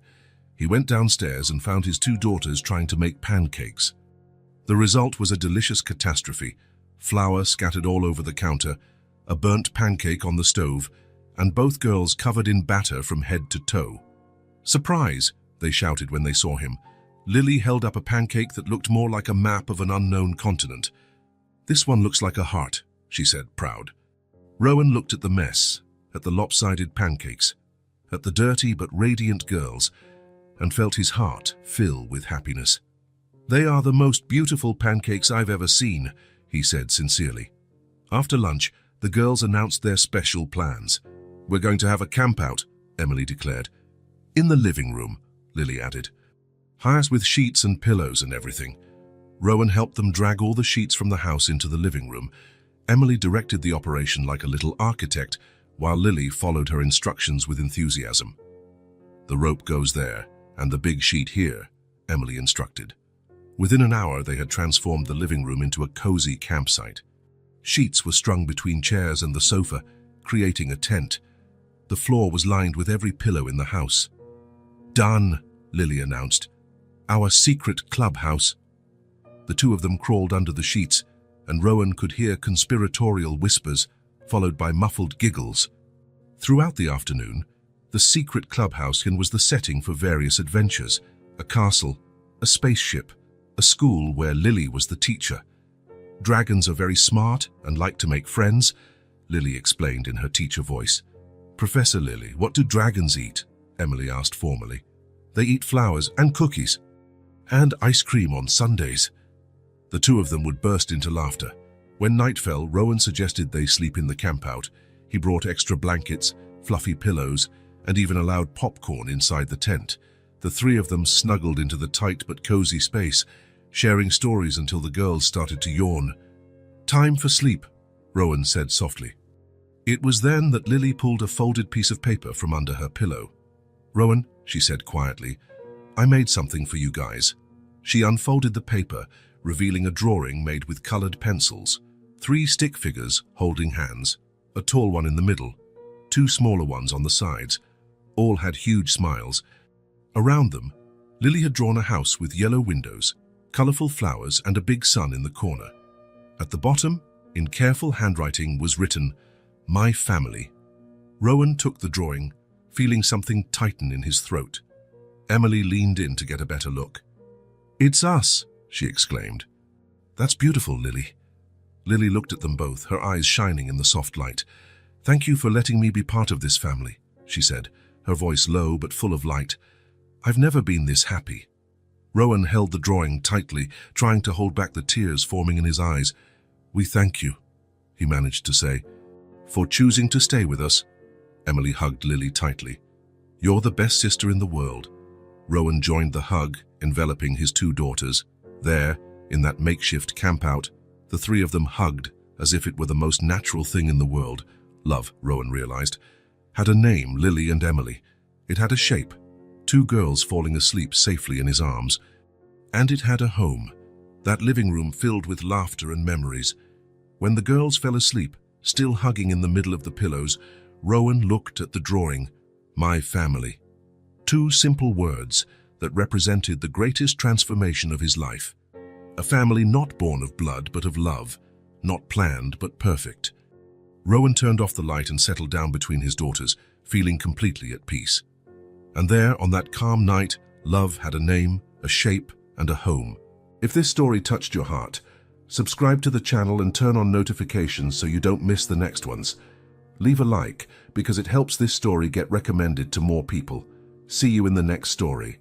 He went downstairs and found his 2 daughters trying to make pancakes. The result was a delicious catastrophe: flour scattered all over the counter, a burnt pancake on the stove, and both girls covered in batter from head to toe. "Surprise!" they shouted when they saw him. Lily held up a pancake that looked more like a map of an unknown continent. "This one looks like a heart," she said, proud. Rowan looked at the mess, at the lopsided pancakes, at the dirty but radiant girls, and felt his heart fill with happiness. "They are the most beautiful pancakes I've ever seen," he said sincerely. After lunch, the girls announced their special plans. "We're going to have a camp-out," Emily declared. "In the living room," Lily added. "Hires with sheets and pillows and everything." Rowan helped them drag all the sheets from the house into the living room. Emily directed the operation like a little architect, while Lily followed her instructions with enthusiasm. "The rope goes there, and the big sheet here," Emily instructed. Within an hour, they had transformed the living room into a cozy campsite. Sheets were strung between chairs and the sofa, creating a tent. The floor was lined with every pillow in the house. "Done," Lily announced. "Our secret clubhouse." The 2 of them crawled under the sheets, and Rowan could hear conspiratorial whispers, followed by muffled giggles. Throughout the afternoon, the secret clubhouse was the setting for various adventures: a castle, a spaceship, a school where Lily was the teacher. "Dragons are very smart and like to make friends," Lily explained in her teacher voice. "Professor Lily, what do dragons eat?" Emily asked formally. "They eat flowers and cookies, and ice cream on Sundays." The 2 of them would burst into laughter. When night fell, Rowan suggested they sleep in the camp-out. He brought extra blankets, fluffy pillows, and even allowed popcorn inside the tent. The 3 of them snuggled into the tight but cozy space, sharing stories until the girls started to yawn. "Time for sleep," Rowan said softly. It was then that Lily pulled a folded piece of paper from under her pillow. "Rowan," she said quietly, "I made something for you guys." She unfolded the paper, revealing a drawing made with colored pencils. 3 stick figures holding hands, a tall one in the middle, 2 smaller ones on the sides. All had huge smiles. Around them, Lily had drawn a house with yellow windows, colorful flowers, and a big sun in the corner. At the bottom, in careful handwriting, was written, "My family." Rowan took the drawing, feeling something tighten in his throat. Emily leaned in to get a better look. "It's us," she exclaimed. "That's beautiful, Lily." Lily looked at them both, her eyes shining in the soft light. "Thank you for letting me be part of this family," she said, her voice low but full of light. "I've never been this happy." Rowan held the drawing tightly, trying to hold back the tears forming in his eyes. "We thank you," he managed to say, "for choosing to stay with us." Emily hugged Lily tightly. "You're the best sister in the world." Rowan joined the hug, enveloping his two daughters. There, in that makeshift campout, the three of them hugged as if it were the most natural thing in the world. Love, Rowan realized, had a name, Lily and Emily. It had a shape, two girls falling asleep safely in his arms. And it had a home, that living room filled with laughter and memories. When the girls fell asleep, still hugging in the middle of the pillows, Rowan looked at the drawing, "My family." Two simple words that represented the greatest transformation of his life. A family not born of blood but of love, not planned but perfect. Rowan turned off the light and settled down between his daughters, feeling completely at peace. And there, on that calm night, love had a name, a shape, and a home. If this story touched your heart, subscribe to the channel and turn on notifications so you don't miss the next ones. Leave a like because it helps this story get recommended to more people. See you in the next story.